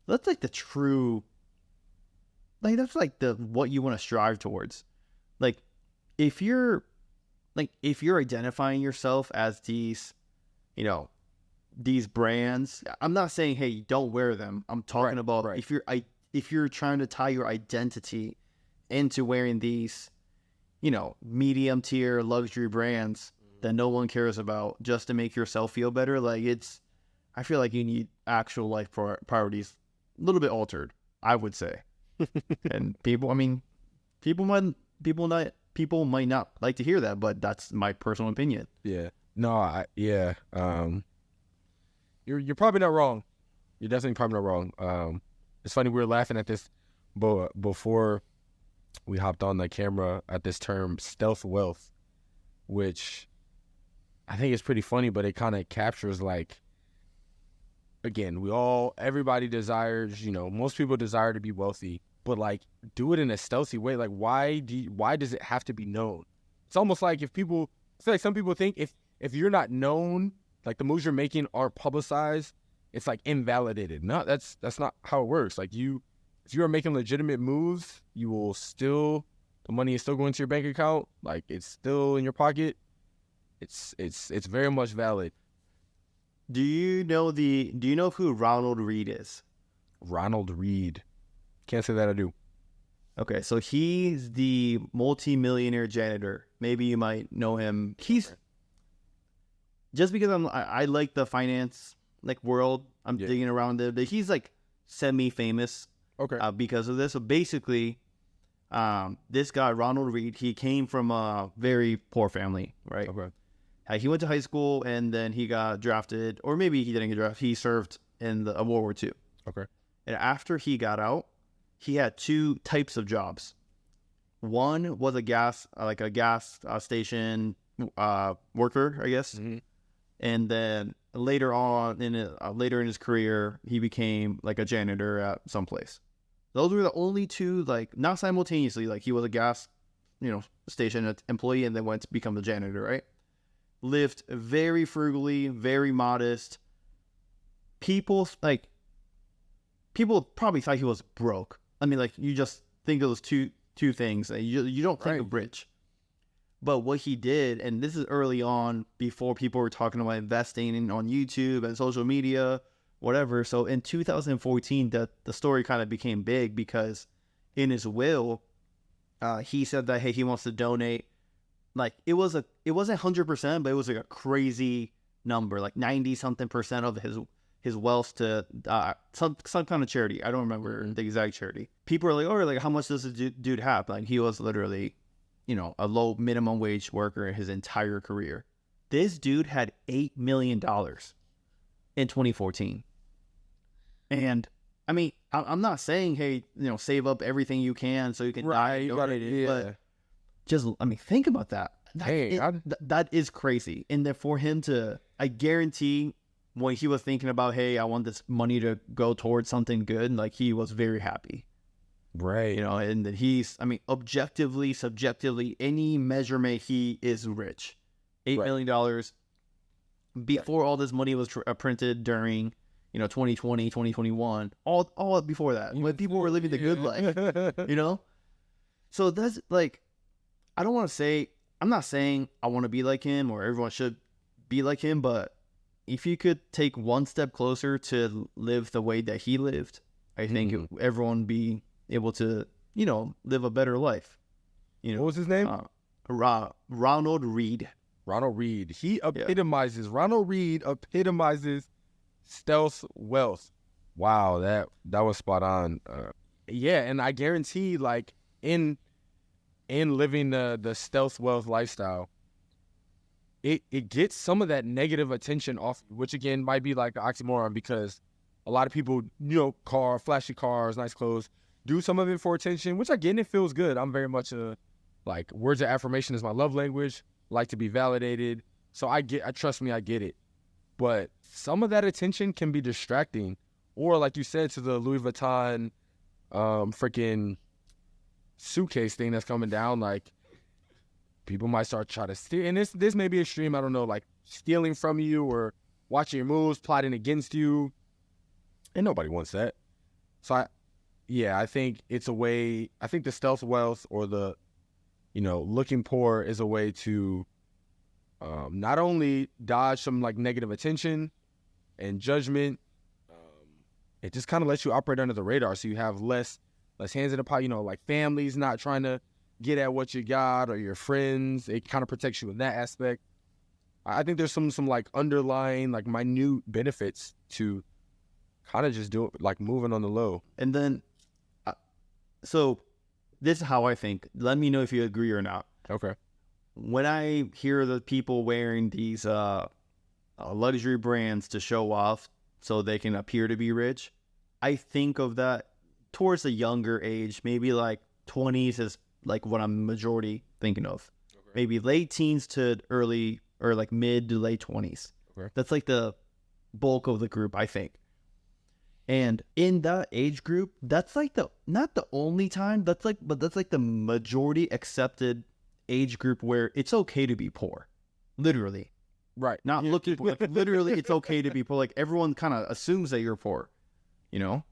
that's like the true, like, that's like what you want to strive towards. Like, if you're identifying yourself as these, you know, these brands, I'm not saying, hey, don't wear them. I'm talking about if you're trying to tie your identity into wearing these, you know, medium tier luxury brands that no one cares about just to make yourself feel better. Like, I feel like you need actual life priorities a little bit altered, I would say. And people might not like to hear that, but that's my personal opinion. Yeah. No, you're probably not wrong. You're definitely probably not wrong. It's funny, we were laughing at this before we hopped on the camera at this term stealth wealth, which I think is pretty funny, but it kind of captures, like, again, everybody desires, you know, most people desire to be wealthy, but like, do it in a stealthy way. Like, why does it have to be known? It's almost like I feel like some people think if you're not known, like the moves you're making aren't publicized, it's like invalidated. No, that's not how it works. Like if you are making legitimate moves, you will still, the money is still going to your bank account. Like it's still in your pocket. It's very much valid. Do you know who Ronald Read is? Ronald Read. Can't say that I do. Okay, so he's the multi-millionaire janitor. Maybe you might know him. He's just because I like the finance like world. I'm digging around it. He's like semi-famous. Okay. Because of this. So basically, this guy Ronald Read, he came from a very poor family, right? Okay. He went to high school and then he got drafted, or maybe he didn't get drafted. He served in the World War II. Okay. And after he got out, he had two types of jobs. One was a gas station worker, I guess. Mm-hmm. And then later on in his career, he became like a janitor at some place. Those were the only two, like not simultaneously. Like he was a gas, station employee, and then went to become a janitor. Right? Lived very frugally, very modest. People probably thought he was broke. I mean, like you just think of those two things. You don't think of rich. But what he did, and this is early on, before people were talking about investing on YouTube and social media, whatever. So in 2014, the story kind of became big because in his will, he said that, hey, he wants to donate. Like it wasn't 100%, but it was like a crazy number, like 90-something% of his wealth to some kind of charity. I don't remember the exact charity. People are like, oh, like how much does this dude have? Like he was literally, a low minimum wage worker in his entire career. This dude had $8 million in 2014. And I mean, I'm not saying, hey, save up everything you can so you can die and donate it, but just, think about that. That is crazy. And then for him to, I guarantee when he was thinking about, hey, I want this money to go towards something good, like he was very happy. Right. And that he's, objectively, subjectively, any measurement, he is rich. $8 million before all this money was printed during, 2020, 2021, all before that, when people were living the good life, So that's like, I'm not saying I want to be like him or everyone should be like him, but if you could take one step closer to live the way that he lived, I think everyone would be able to, live a better life. What was his name? Ronald Read. Ronald Read. Ronald Read epitomizes stealth wealth. Wow, that was spot on. And I guarantee, like, in living the stealth wealth lifestyle, it gets some of that negative attention off, which again might be like an oxymoron because a lot of people, flashy cars, nice clothes, do some of it for attention, which again, it feels good. I'm very much like words of affirmation is my love language, like to be validated. So trust me, I get it. But some of that attention can be distracting. Or like you said, to the Louis Vuitton freaking suitcase thing that's coming down, like people might start trying to steal. And this may be extreme, I don't know, like stealing from you or watching your moves, plotting against you. And nobody wants that. So I think it's a way, I think the stealth wealth or the, looking poor is a way to not only dodge some like negative attention and judgment, it just kind of lets you operate under the radar. So you have less hands in the pot, like families not trying to get at what you got or your friends. It kind of protects you in that aspect. I think there's some like underlying like minute benefits to kind of just do it, like moving on the low. And then, so this is how I think. Let me know if you agree or not. Okay. When I hear the people wearing these luxury brands to show off so they can appear to be rich, I think of that towards a younger age, maybe like 20s is like what I'm majority thinking of. Okay. Maybe late teens to early or like mid to late 20s. Okay. That's like the bulk of the group, I think. And in that age group, that's like not the only time, that's like the majority accepted age group where it's okay to be poor. Literally. Right. Not looking like literally it's okay to be poor. Like everyone kind of assumes that you're poor, you know?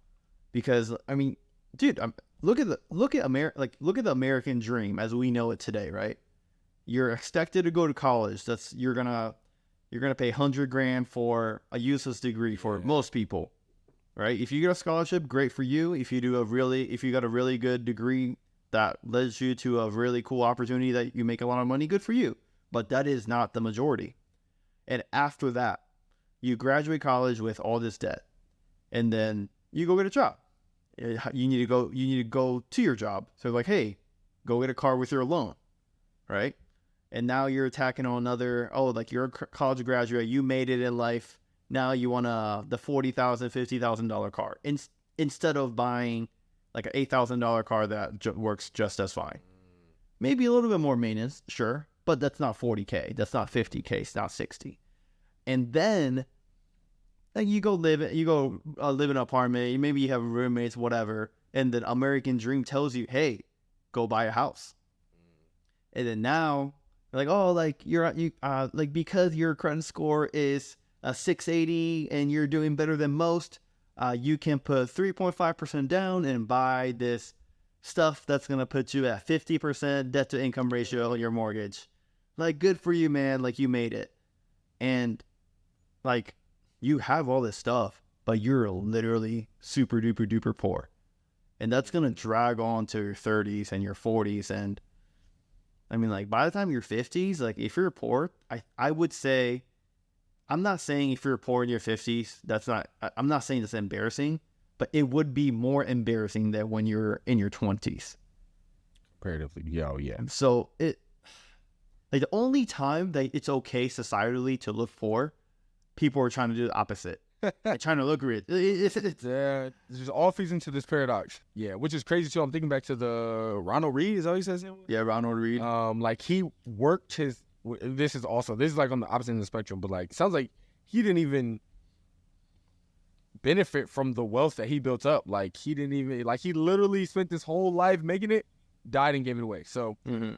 Because I mean, dude, look at the American dream as we know it today, right? You're expected to go to college. You're gonna pay $100,000 for a useless degree for most people, right? If you get a scholarship, great for you. If you got a really good degree that leads you to a really cool opportunity that you make a lot of money, good for you. But that is not the majority. And after that, you graduate college with all this debt, and then you go get a job. You need to go to your job. So like, hey, go get a car with your loan, right? And now you're attacking on like you're a college graduate, you made it in life. Now you want the $40,000, $50,000 car instead of buying like an $8,000 car that works just as fine. Maybe a little bit more maintenance, sure. But that's not $40,000. That's not $50,000. It's not $60,000. And then you go live in an apartment. Maybe you have roommates, whatever. And the American dream tells you, hey, go buy a house. And then now, like, oh, like like because your credit score is a 680 and you're doing better than most, you can put 3.5% down and buy this stuff that's gonna put you at 50% debt to income ratio on your mortgage. Like, good for you, man. Like, you made it. And, like, you have all this stuff, but you're literally super duper duper poor. And that's going to drag on to your 30s and your 40s. And, I mean, like, by the time you're 50s, like, if you're poor, I would say, I'm not saying if you're poor in your 50s, I'm not saying that's embarrassing, but it would be more embarrassing than when you're in your 20s. Comparatively, yeah. So, like, the only time that it's okay societally to look poor, people are trying to do the opposite. They're trying to look rich. It's just all feeds into this paradox. Yeah, which is crazy too. I'm thinking back to the Ronald Read. Is that what he says? Yeah, Ronald Read. Like he worked this is like on the opposite end of the spectrum, but like sounds like he didn't even benefit from the wealth that he built up. Like he literally spent his whole life making it, died and gave it away. So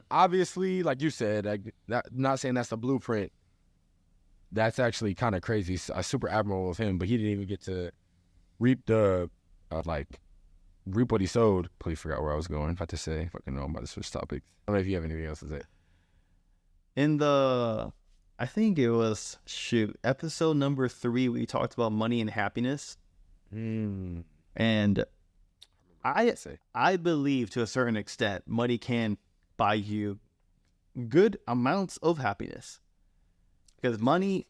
obviously, like you said, not saying that's the blueprint. That's actually kind of crazy. Super admirable of him, but he didn't even get to reap reap what he sowed. Please forgot where I was going. About to say, fucking know, I'm about to switch topics. I don't know if you have anything else to say. I think it was episode number 3. We talked about money and happiness, and I believe to a certain extent money can buy you good amounts of happiness. Because money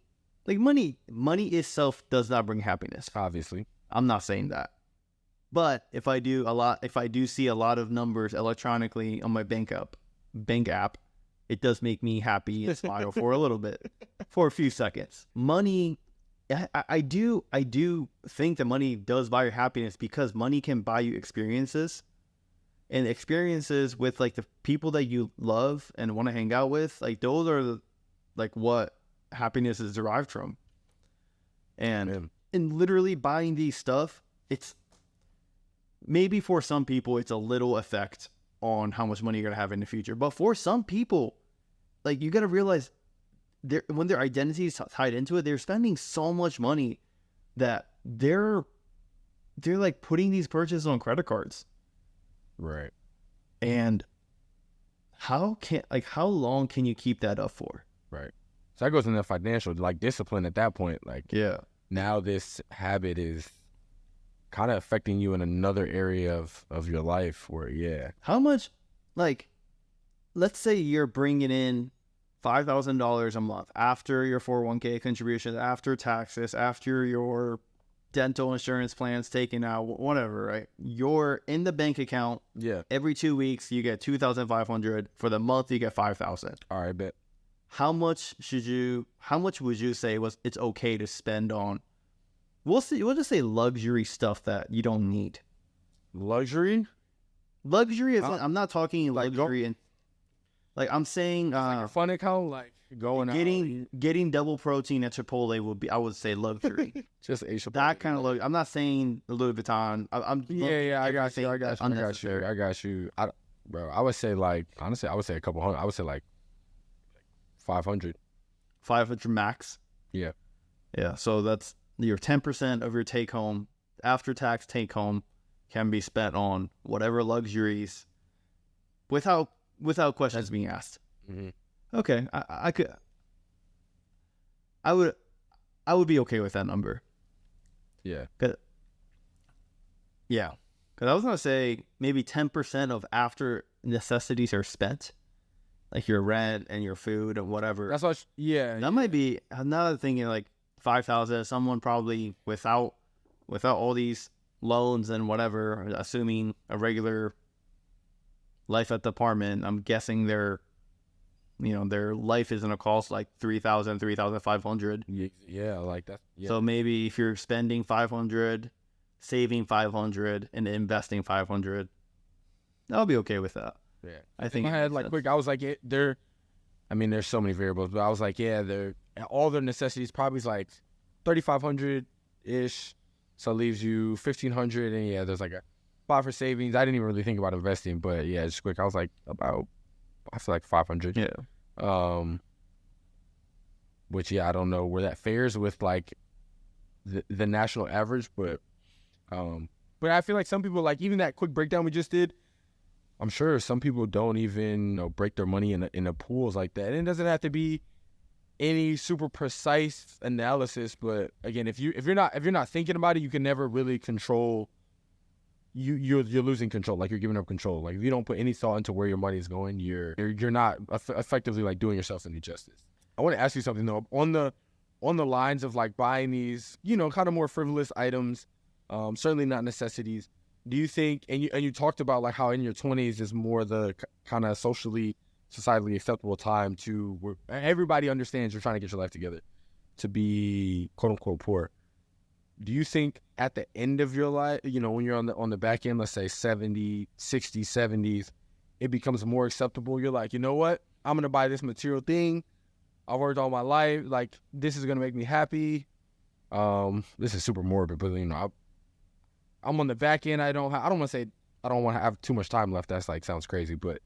itself does not bring happiness. Obviously, I'm not saying that. But if I do see a lot of numbers electronically on my bank app, it does make me happy and smile for a little bit, for a few seconds. Money, I do think that money does buy your happiness because money can buy you experiences, and experiences with like the people that you love and want to hang out with. Like those are like what happiness is derived from. And in literally buying these stuff, it's maybe for some people it's a little effect on how much money you're gonna have in the future. But for some people, like you gotta realize when their identity is tied into it, they're spending so much money that they're like putting these purchases on credit cards. Right. And how long can you keep that up for? Right. So that goes into financial, like discipline at that point. Like, yeah, now this habit is kind of affecting you in another area of your life where, how much, like, let's say you're bringing in $5,000 a month after your 401k contributions, after taxes, after your dental insurance plans taken out, whatever, right? You're in the bank account. Yeah. Every 2 weeks you get $2,500. For the month you get $5,000. All right, bet. How much would you say it's okay to spend on, we'll just say luxury stuff that you don't need? Luxury is I'm not talking luxury and like I'm saying like a fun account, like going getting double protein at Chipotle I would say luxury. Just a Chipotle. That kind of luxury. I'm not saying Louis Vuitton. I got you. Bro, I would say like, honestly, I would say a couple hundred. I would say like 500. $500 max. Yeah. Yeah. So that's your 10% of your take home, after tax take home, can be spent on whatever luxuries without questions being asked. Mm-hmm. Okay. I would be okay with that number. Yeah. Yeah. Because I was going to say maybe 10% of after necessities are spent, like your rent and your food and whatever. That's what. Yeah. That might be another thing. Like 5,000. Someone probably without all these loans and whatever, assuming a regular life at the apartment. I'm guessing their life is gonna cost like 3,000, 3,500. Yeah, like that. Yeah. So maybe if you're spending 500, saving 500, and investing 500, I'll be okay with that. Yeah. I think in my head, like quick, I was like, there's so many variables, but I was like, all their necessities probably is like 3,500 ish, so it leaves you 1,500, and yeah, there's like a 5 for savings. I didn't even really think about investing, but yeah, just quick, I was like I feel like 500. Yeah. Which I don't know where that fares with like the national average, but I feel like some people, like even that quick breakdown we just did, I'm sure some people don't even break their money in the pools like that. And it doesn't have to be any super precise analysis, but again, if you're not thinking about it, you can never really control. You're losing control. Like you're giving up control. Like if you don't put any thought into where your money is going, you're not effectively like doing yourself any justice. I want to ask you something though, on the lines of like buying these, kind of more frivolous items, certainly not necessities. Do you think, and you talked about like how in your 20s is more the kind of societally acceptable time to where everybody understands you're trying to get your life together, to be quote unquote poor. Do you think at the end of your life, when you're on the back end, let's say 70, 60, 70s, it becomes more acceptable? You're like, you know what? I'm going to buy this material thing. I've worked all my life. Like, this is going to make me happy. This is super morbid, but I'm on the back end. I don't want to say I don't want to have too much time left. That's like, sounds crazy, but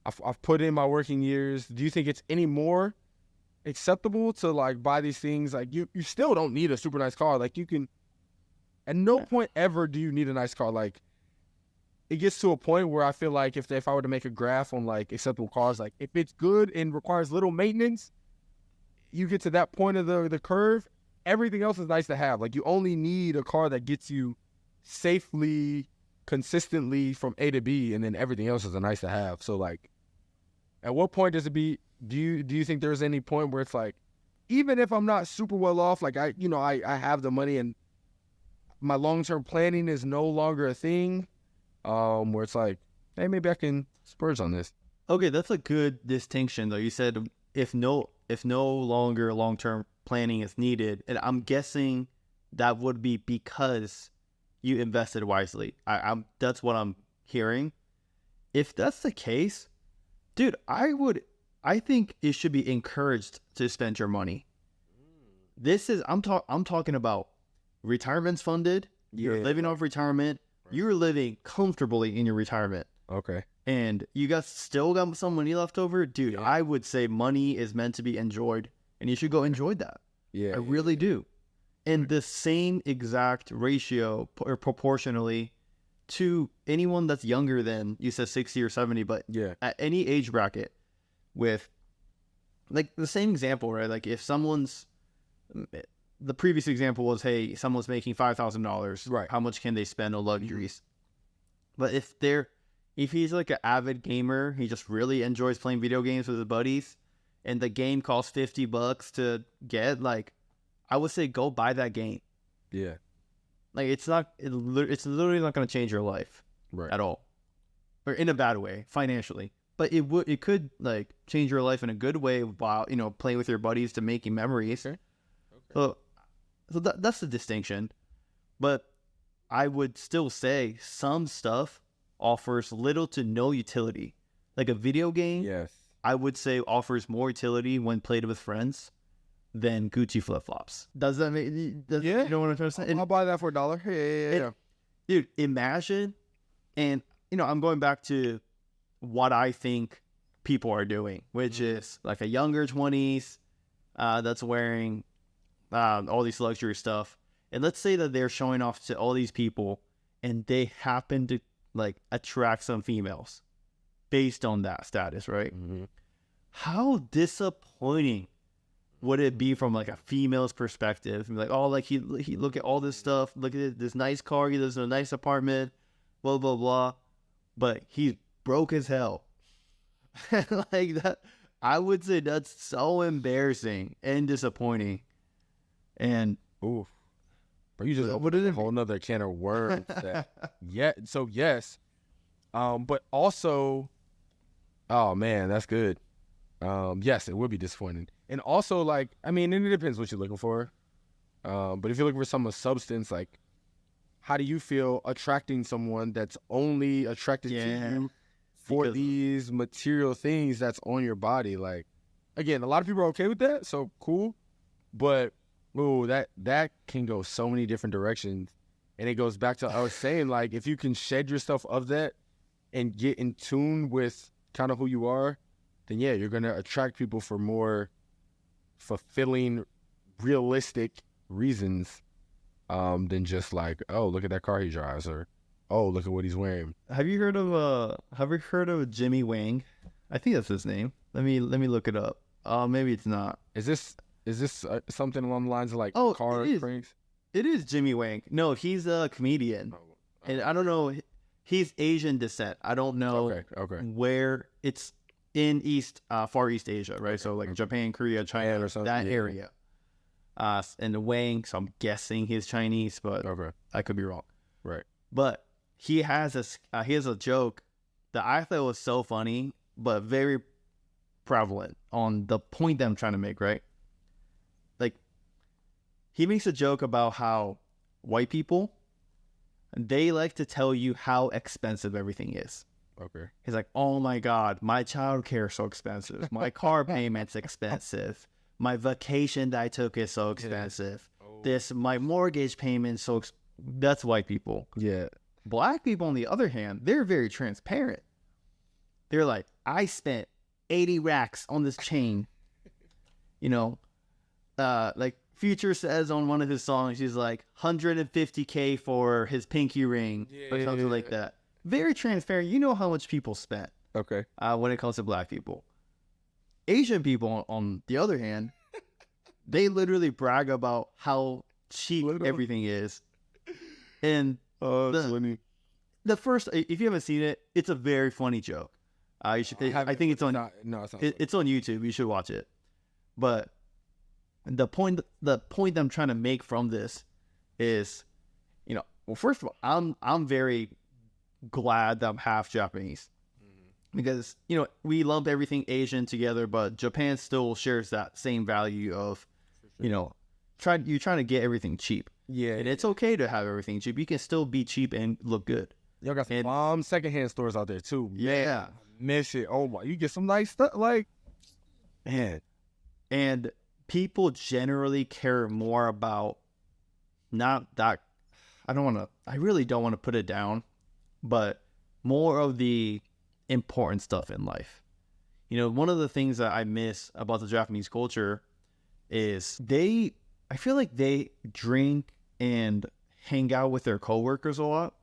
I've put in my working years. Do you think it's any more acceptable to like buy these things? Like you still don't need a super nice car. Like you can, at no point ever do you need a nice car. Like it gets to a point where I feel like if I were to make a graph on like acceptable cars, like if it's good and requires little maintenance, you get to that point of the curve, everything else is nice to have. Like you only need a car that gets you safely, consistently from A to B, and then everything else is a nice to have. So like at what point does it be, do you think there's any point where it's like, even if I'm not super well off, like I have the money and my long-term planning is no longer a thing, where it's like, hey, maybe I can splurge on this? Okay, that's a good distinction though. You said if no longer long-term planning is needed, and I'm guessing that would be because you invested wisely. That's what I'm hearing. If that's the case, dude, I think it should be encouraged to spend your money. I'm talking about retirement's funded. You're living off retirement. Right. You're living comfortably in your retirement. Okay. And you still got some money left over, dude. Yeah. I would say money is meant to be enjoyed, and you should go enjoy that. Yeah, I really do. And the same exact ratio or proportionally to anyone that's younger than, you said 60 or 70, but at any age bracket, with like the same example, right? Like if the previous example was, hey, someone's making $5,000, right? How much can they spend on luxuries? But if he's like an avid gamer, he just really enjoys playing video games with his buddies, and the game costs $50 to get, like, I would say go buy that game. Yeah. Like it's literally not going to change your life at all, or in a bad way financially. But it could like change your life in a good way while playing with your buddies to making memories. Okay. So that's the distinction. But I would still say some stuff offers little to no utility. Like a video game, yes, I would say offers more utility when played with friends than Gucci flip-flops. Does that make... Yeah. You know what I'm trying to say? I'll buy that for $1. Yeah. Dude, imagine, and I'm going back to what I think people are doing, which is like a younger 20s, that's wearing all these luxury stuff, and let's say that they're showing off to all these people, and they happen to like attract some females based on that status, right? Mm-hmm. How disappointing would it be from like a female's perspective? Like, oh, like he look at all this stuff, look at this nice car, he lives in a nice apartment, blah blah blah, but he's broke as hell. Like that, I would say that's so embarrassing and disappointing. And Oof. Bro, you just opened a whole nother can of worms. So yes. But also, oh man, that's good. Yes, it would be disappointing. And also, like, I mean, and it depends what you're looking for. But if you're looking for some substance, like, how do you feel attracting someone that's only attracted to you for these material things that's on your body? Like, again, a lot of people are okay with that, so cool. But that can go so many different directions. And it goes back to I was saying, like, if you can shed yourself of that and get in tune with kind of who you are, then yeah, you're gonna attract people for more fulfilling, realistic reasons than just like, oh, look at that car he drives, or oh, look at what he's wearing. Have you heard of Jimmy Wang? I think that's his name. Let me look it up. Maybe it's not. Is this something along the lines of like car cranks? It is Jimmy Wang. No, he's a comedian, and I don't know. He's Asian descent. I don't know where it's in Far East Asia, right? So like Japan, Korea, China, or something, that area. And the Wang, so I'm guessing he's Chinese, but I could be wrong. Right. But he has a joke that I thought was so funny, but very prevalent on the point that I'm trying to make, right? Like, he makes a joke about how white people, they like to tell you how expensive everything is. Okay. He's like, oh my God, my childcare is so expensive. My car payment's expensive. My vacation that I took is so expensive. Yeah. My mortgage payment that's white people. Yeah. Black people, on the other hand, they're very transparent. They're like, I spent 80 racks on this chain. You know, like Future says on one of his songs, he's like $150K for his pinky ring or something like that. Very transparent. You know how much people spent. Okay. When it comes to black people. Asian people, on the other hand, they literally brag about how cheap everything is. And funny. The first, if you haven't seen it, it's a very funny joke. I think it's on. It's on YouTube. You should watch it. But the point that I'm trying to make from this is, you know, well, first of all, I'm very glad that I'm half Japanese, because, you know, we lump everything Asian together, but Japan still shares that same value of, you know, you're trying to get everything cheap. Yeah, and it's okay to have everything cheap. You can still be cheap and look good. Y'all got some bomb secondhand stores out there too. Yeah, miss it. Oh my, you get some nice stuff, like, man. And people generally care more about, not that, I really don't want to put it down, but more of the important stuff in life. You know, one of the things that I miss about the Japanese culture is I feel like they drink and hang out with their coworkers a lot,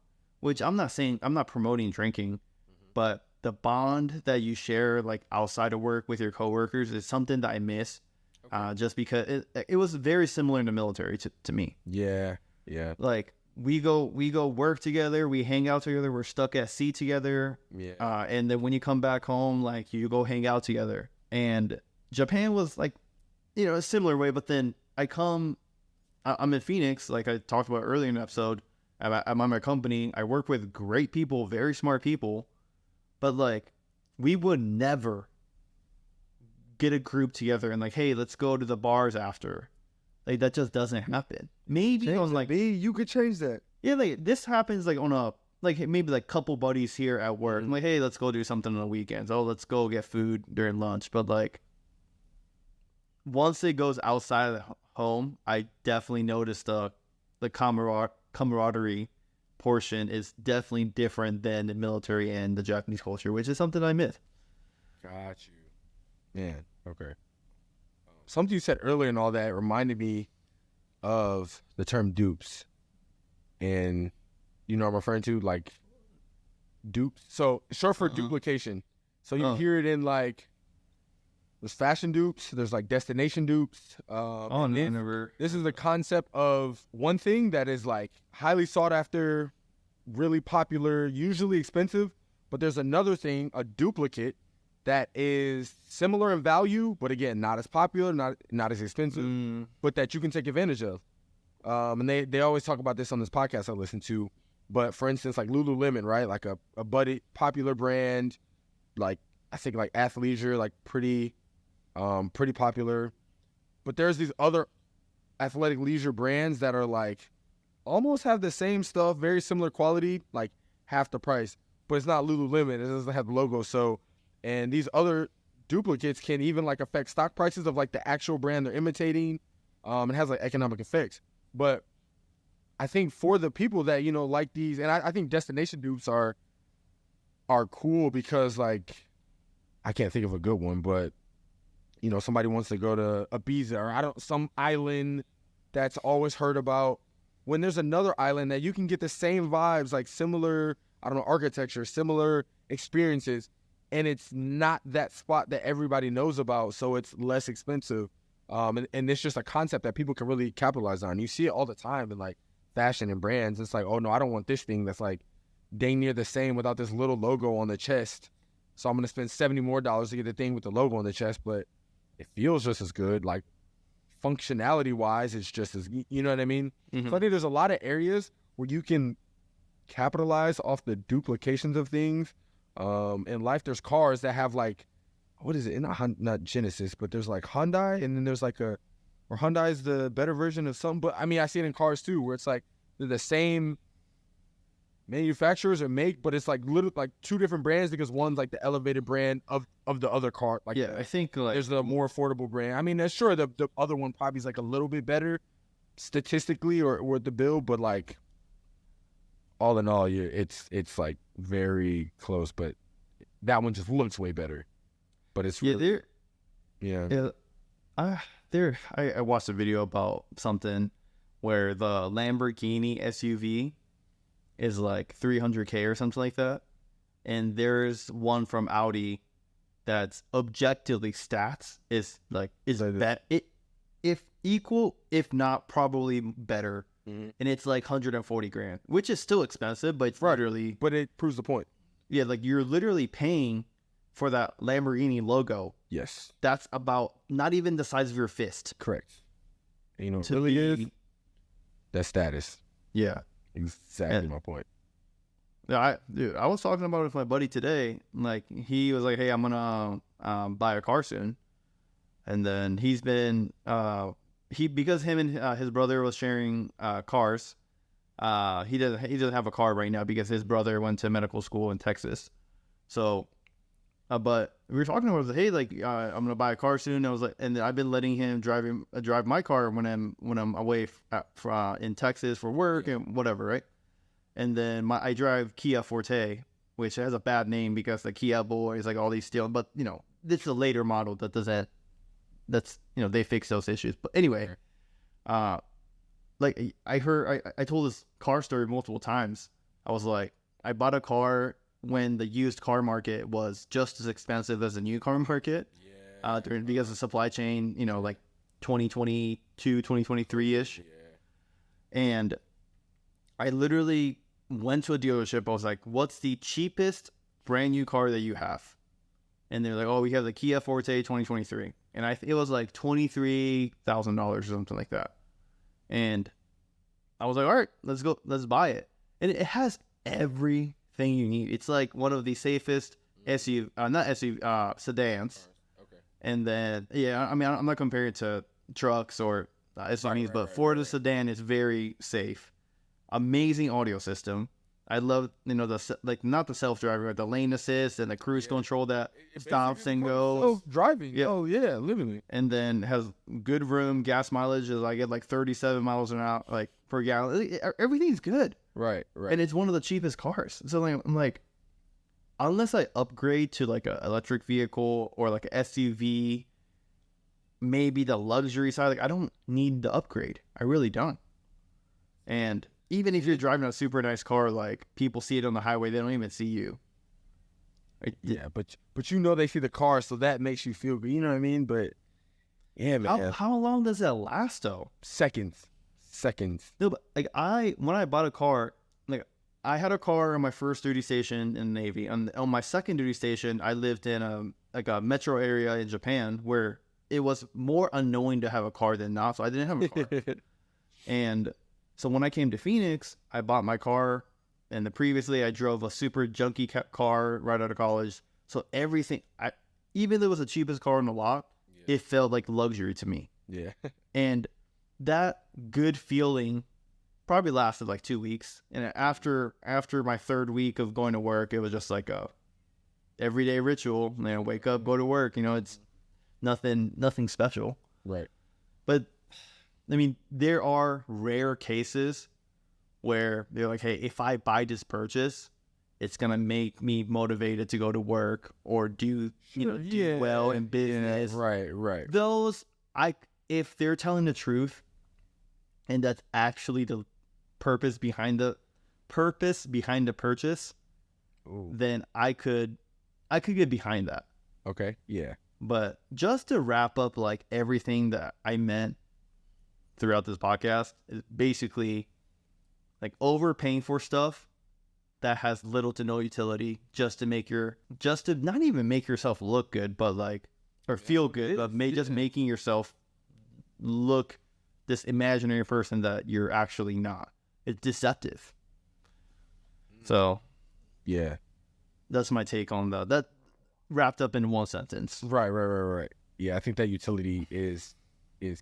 which I'm not promoting drinking, but the bond that you share like outside of work with your coworkers is something that I miss. Just because it was very similar in the military to me. Yeah. Like, we go work together, we hang out together, we're stuck at sea together. Yeah. And then when you come back home, like, you go hang out together. And Japan was like, you know, a similar way. But then I'm in Phoenix, like I talked about earlier in the episode. I'm on my company. I work with great people, very smart people. But like, we would never get a group together and like, hey, let's go to the bars after. Like, that just doesn't happen. Maybe on like, you could change that. Yeah, like this happens like on a, like, maybe like couple buddies here at work. I'm like, hey, let's go do something on the weekends. Oh, let's go get food during lunch. But like, once it goes outside of the home, I definitely noticed the camaraderie portion is definitely different than the military and the Japanese culture, which is something I miss. Got you. Man, okay. something you said earlier and all that reminded me of the term dupes. And you know what I'm referring to? Like dupes. So short for duplication. So you hear it in like, there's fashion dupes, there's like destination dupes. This is the concept of one thing that is like highly sought after, really popular, usually expensive, but there's another thing, a duplicate, that is similar in value, but again, not as popular, not as expensive, but that you can take advantage of. And they always talk about this on this podcast I listen to. But for instance, like Lululemon, right? Like a buddy popular brand, like I think like athleisure, like pretty popular. But there's these other athletic leisure brands that are like almost have the same stuff, very similar quality, like half the price. But it's not Lululemon. It doesn't have the logo. So, and these other duplicates can even like affect stock prices of like the actual brand they're imitating. It has like economic effects. But I think for the people that, you know, like these, and I think destination dupes are cool because like, I can't think of a good one, but you know, somebody wants to go to Ibiza or some island that's always heard about. When there's another island that you can get the same vibes, like similar, I don't know, architecture, similar experiences, and it's not that spot that everybody knows about, so it's less expensive. And it's just a concept that people can really capitalize on. You see it all the time in like fashion and brands. It's like, oh no, I don't want this thing that's like dang near the same without this little logo on the chest. So I'm going to spend $70 more to get the thing with the logo on the chest, but it feels just as good. Like functionality wise, it's just as, you know what I mean? Mm-hmm. So I think there's a lot of areas where you can capitalize off the duplications of things. In life, there's cars that have like, what is it? Not Genesis, but there's like Hyundai, and then there's like or Hyundai is the better version of something. But I mean, I see it in cars too, where it's like they're the same manufacturers or make, but it's like literally like two different brands because one's like the elevated brand of the other car. Like, yeah, I think like there's the more affordable brand. I mean, sure, the other one probably is like a little bit better statistically or with the bill, but like all in all, it's like very close. But that one just looks way better. But it's really, I watched a video about something where the Lamborghini SUV is like $300K or something like that, and there's one from Audi that's objectively stats is if equal, if not probably better, and it's like $140,000, which is still expensive, but it's literally. But it proves the point. Yeah, like you're literally paying for that Lamborghini logo. Yes, that's about not even the size of your fist. Correct. And you know, what really is that status. Yeah. Exactly my point. Yeah, I was talking about it with my buddy today. Like, he was like, "Hey, I'm gonna buy a car soon," and then he's been because him and his brother was sharing cars. He doesn't have a car right now because his brother went to medical school in Texas. So, but we were talking about it. Hey, like I'm gonna buy a car soon. I was like, and I've been letting him drive my car when I'm away in Texas for work and whatever, right? And then I drive Kia Forte, which has a bad name because the Kia boys like all these stealing. But you know, this is a later model that doesn't. That's, you know, they fix those issues. But anyway, like I told this car story multiple times. I was like, I bought a car when the used car market was just as expensive as the new car market. Yeah. Because of supply chain, you know, like 2022, 2023-ish. Yeah. And I literally went to a dealership. I was like, what's the cheapest brand new car that you have? And they're like, oh, we have the Kia Forte 2023. And it was like $23,000 or something like that. And I was like, all right, let's go. Let's buy it. And it has everything you need. It's like one of the safest sedans. Okay. And then, yeah, I mean, I'm not comparing it to trucks or SUVs, but for the sedan, it's very safe. Amazing audio system. I love, you know, not the self-driving, but the lane assist and the cruise control that stops and goes. Driving. Yeah. Oh, yeah, literally. And then has good room, gas mileage is I get like 37 miles an hour, like per gallon. Everything's good. Right. And it's one of the cheapest cars. So like, I'm like, unless I upgrade to like an electric vehicle or like an SUV, maybe the luxury side. Like, I don't need the upgrade. I really don't. And even if you're driving a super nice car, like, people see it on the highway, they don't even see you. Yeah, but you know they see the car, so that makes you feel good. You know what I mean? But yeah, man. How long does that last though? Seconds. No, but like when I bought a car, like I had a car on my first duty station in the Navy. On my second duty station, I lived in a metro area in Japan where it was more annoying to have a car than not. So I didn't have a car. And so when I came to Phoenix, I bought my car. And previously, I drove a super junky car right out of college. So everything, even though it was the cheapest car on the lot, it felt like luxury to me. Yeah. And that good feeling probably lasted like 2 weeks. And after my third week of going to work, it was just like a everyday ritual. You know, wake up, go to work. You know, it's nothing special. Right. But I mean, there are rare cases where they're like, hey, if I buy this purchase, it's going to make me motivated to go to work or do well in business. Right. Those, if they're telling the truth and that's actually the purpose behind the purchase, Ooh. then I could get behind that. Okay. Yeah. But just to wrap up like everything that I meant throughout this podcast is basically like overpaying for stuff that has little to no utility just to not even make yourself look good, but like, or feel good, but just making yourself look this imaginary person that you're actually not. It's deceptive. So, yeah, that's my take on that wrapped up in one sentence. Right. Yeah, I think that utility is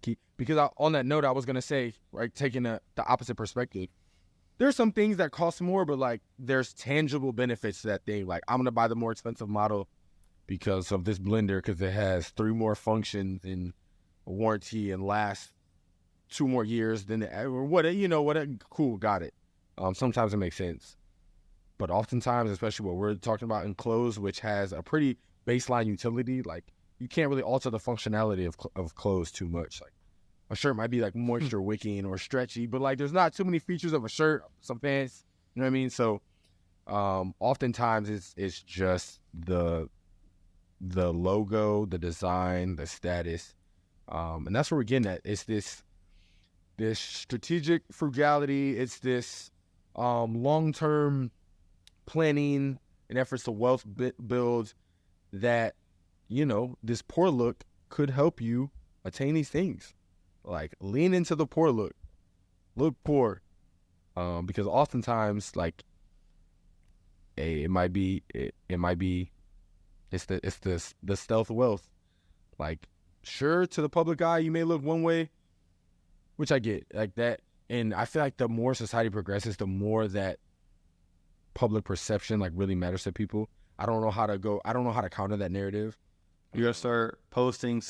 key because on that note, I was gonna say, right, taking the opposite perspective. There's some things that cost more, but like there's tangible benefits to that thing. Like I'm gonna buy the more expensive model because of this blender because it has 3 more functions in a warranty and lasts 2 more years than cool, got it. Sometimes it makes sense, but oftentimes, especially what we're talking about in clothes, which has a pretty baseline utility, like you can't really alter the functionality of clothes too much. Like a shirt might be like moisture wicking or stretchy, but like there's not too many features of a shirt, some pants, you know what I mean? So oftentimes it's just the logo, the design, the status. And that's what we're getting at. It's this strategic frugality. It's this long-term planning and efforts to wealth build that, this poor look could help you attain these things. Like lean into the poor look poor, because oftentimes like it might be it's the stealth wealth. Like sure, to the public eye you may look one way, which I get like that, and I feel like the more society progresses, the more that public perception like really matters to people. I don't know how to counter that narrative. You gotta start posting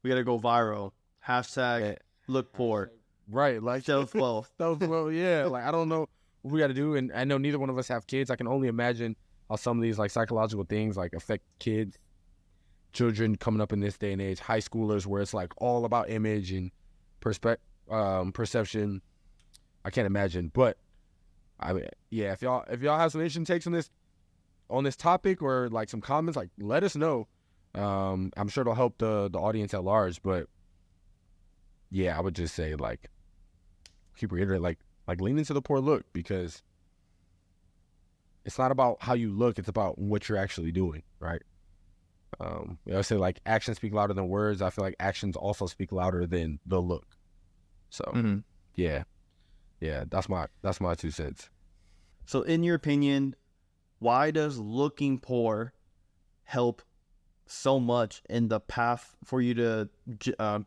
we gotta go viral. Hashtag look poor. Right, like stealth wealth. Yeah. Like I don't know what we gotta do, and I know neither one of us have kids. I can only imagine how some of these like psychological things like affect children coming up in this day and age, high schoolers, where it's like all about image and perception. I can't imagine, but I mean, yeah. If y'all have some interesting takes on this topic or like some comments, like let us know. I'm sure it'll help the audience at large, but yeah, I would just say like keep reiterating like lean into the poor look, because it's not about how you look, it's about what you're actually doing, right? I say like actions speak louder than words. I feel like actions also speak louder than the look. So yeah, that's my 2 cents. So in your opinion, why does looking poor help so much in the path for you to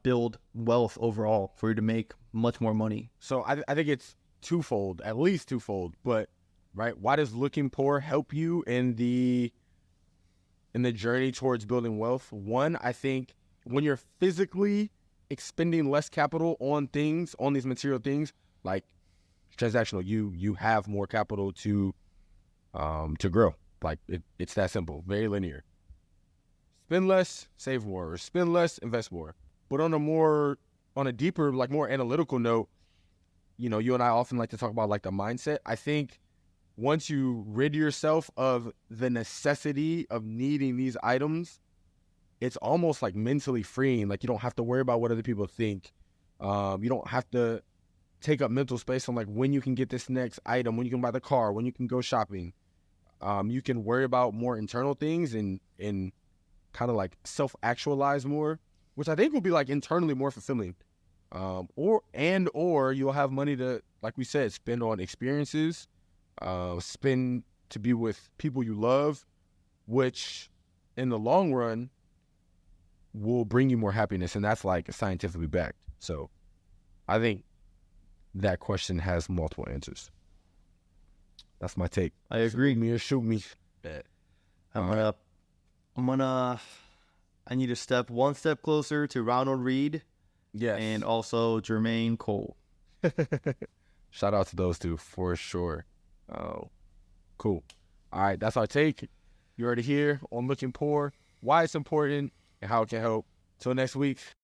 build wealth overall, for you to make much more money? So I think it's twofold, at least twofold. But right, why does looking poor help you in the journey towards building wealth? One, I think when you're physically expending less capital on these material things, like transactional, you have more capital to grow. Like it's that simple, very linear. spend less, save more, or spend less, invest more. But on a deeper, like more analytical note, you know, you and I often like to talk about like the mindset. I think once you rid yourself of the necessity of needing these items, it's almost like mentally freeing. Like you don't have to worry about what other people think. You don't have to take up mental space on like when you can get this next item, when you can buy the car, when you can go shopping. You can worry about more internal things and kind of like self-actualize more, which I think will be like internally more fulfilling. Or you'll have money to, like we said, spend on experiences, spend to be with people you love, which in the long run will bring you more happiness. And that's like scientifically backed. So I think that question has multiple answers. That's my take. I agree. Shoot me or shoot me. I need to step one step closer to Ronald Read. Yes. And also Jermaine Cole. Shout out to those two for sure. Oh, cool. All right, that's our take. You already hear on Looking Poor, why it's important and how it can help. Till next week.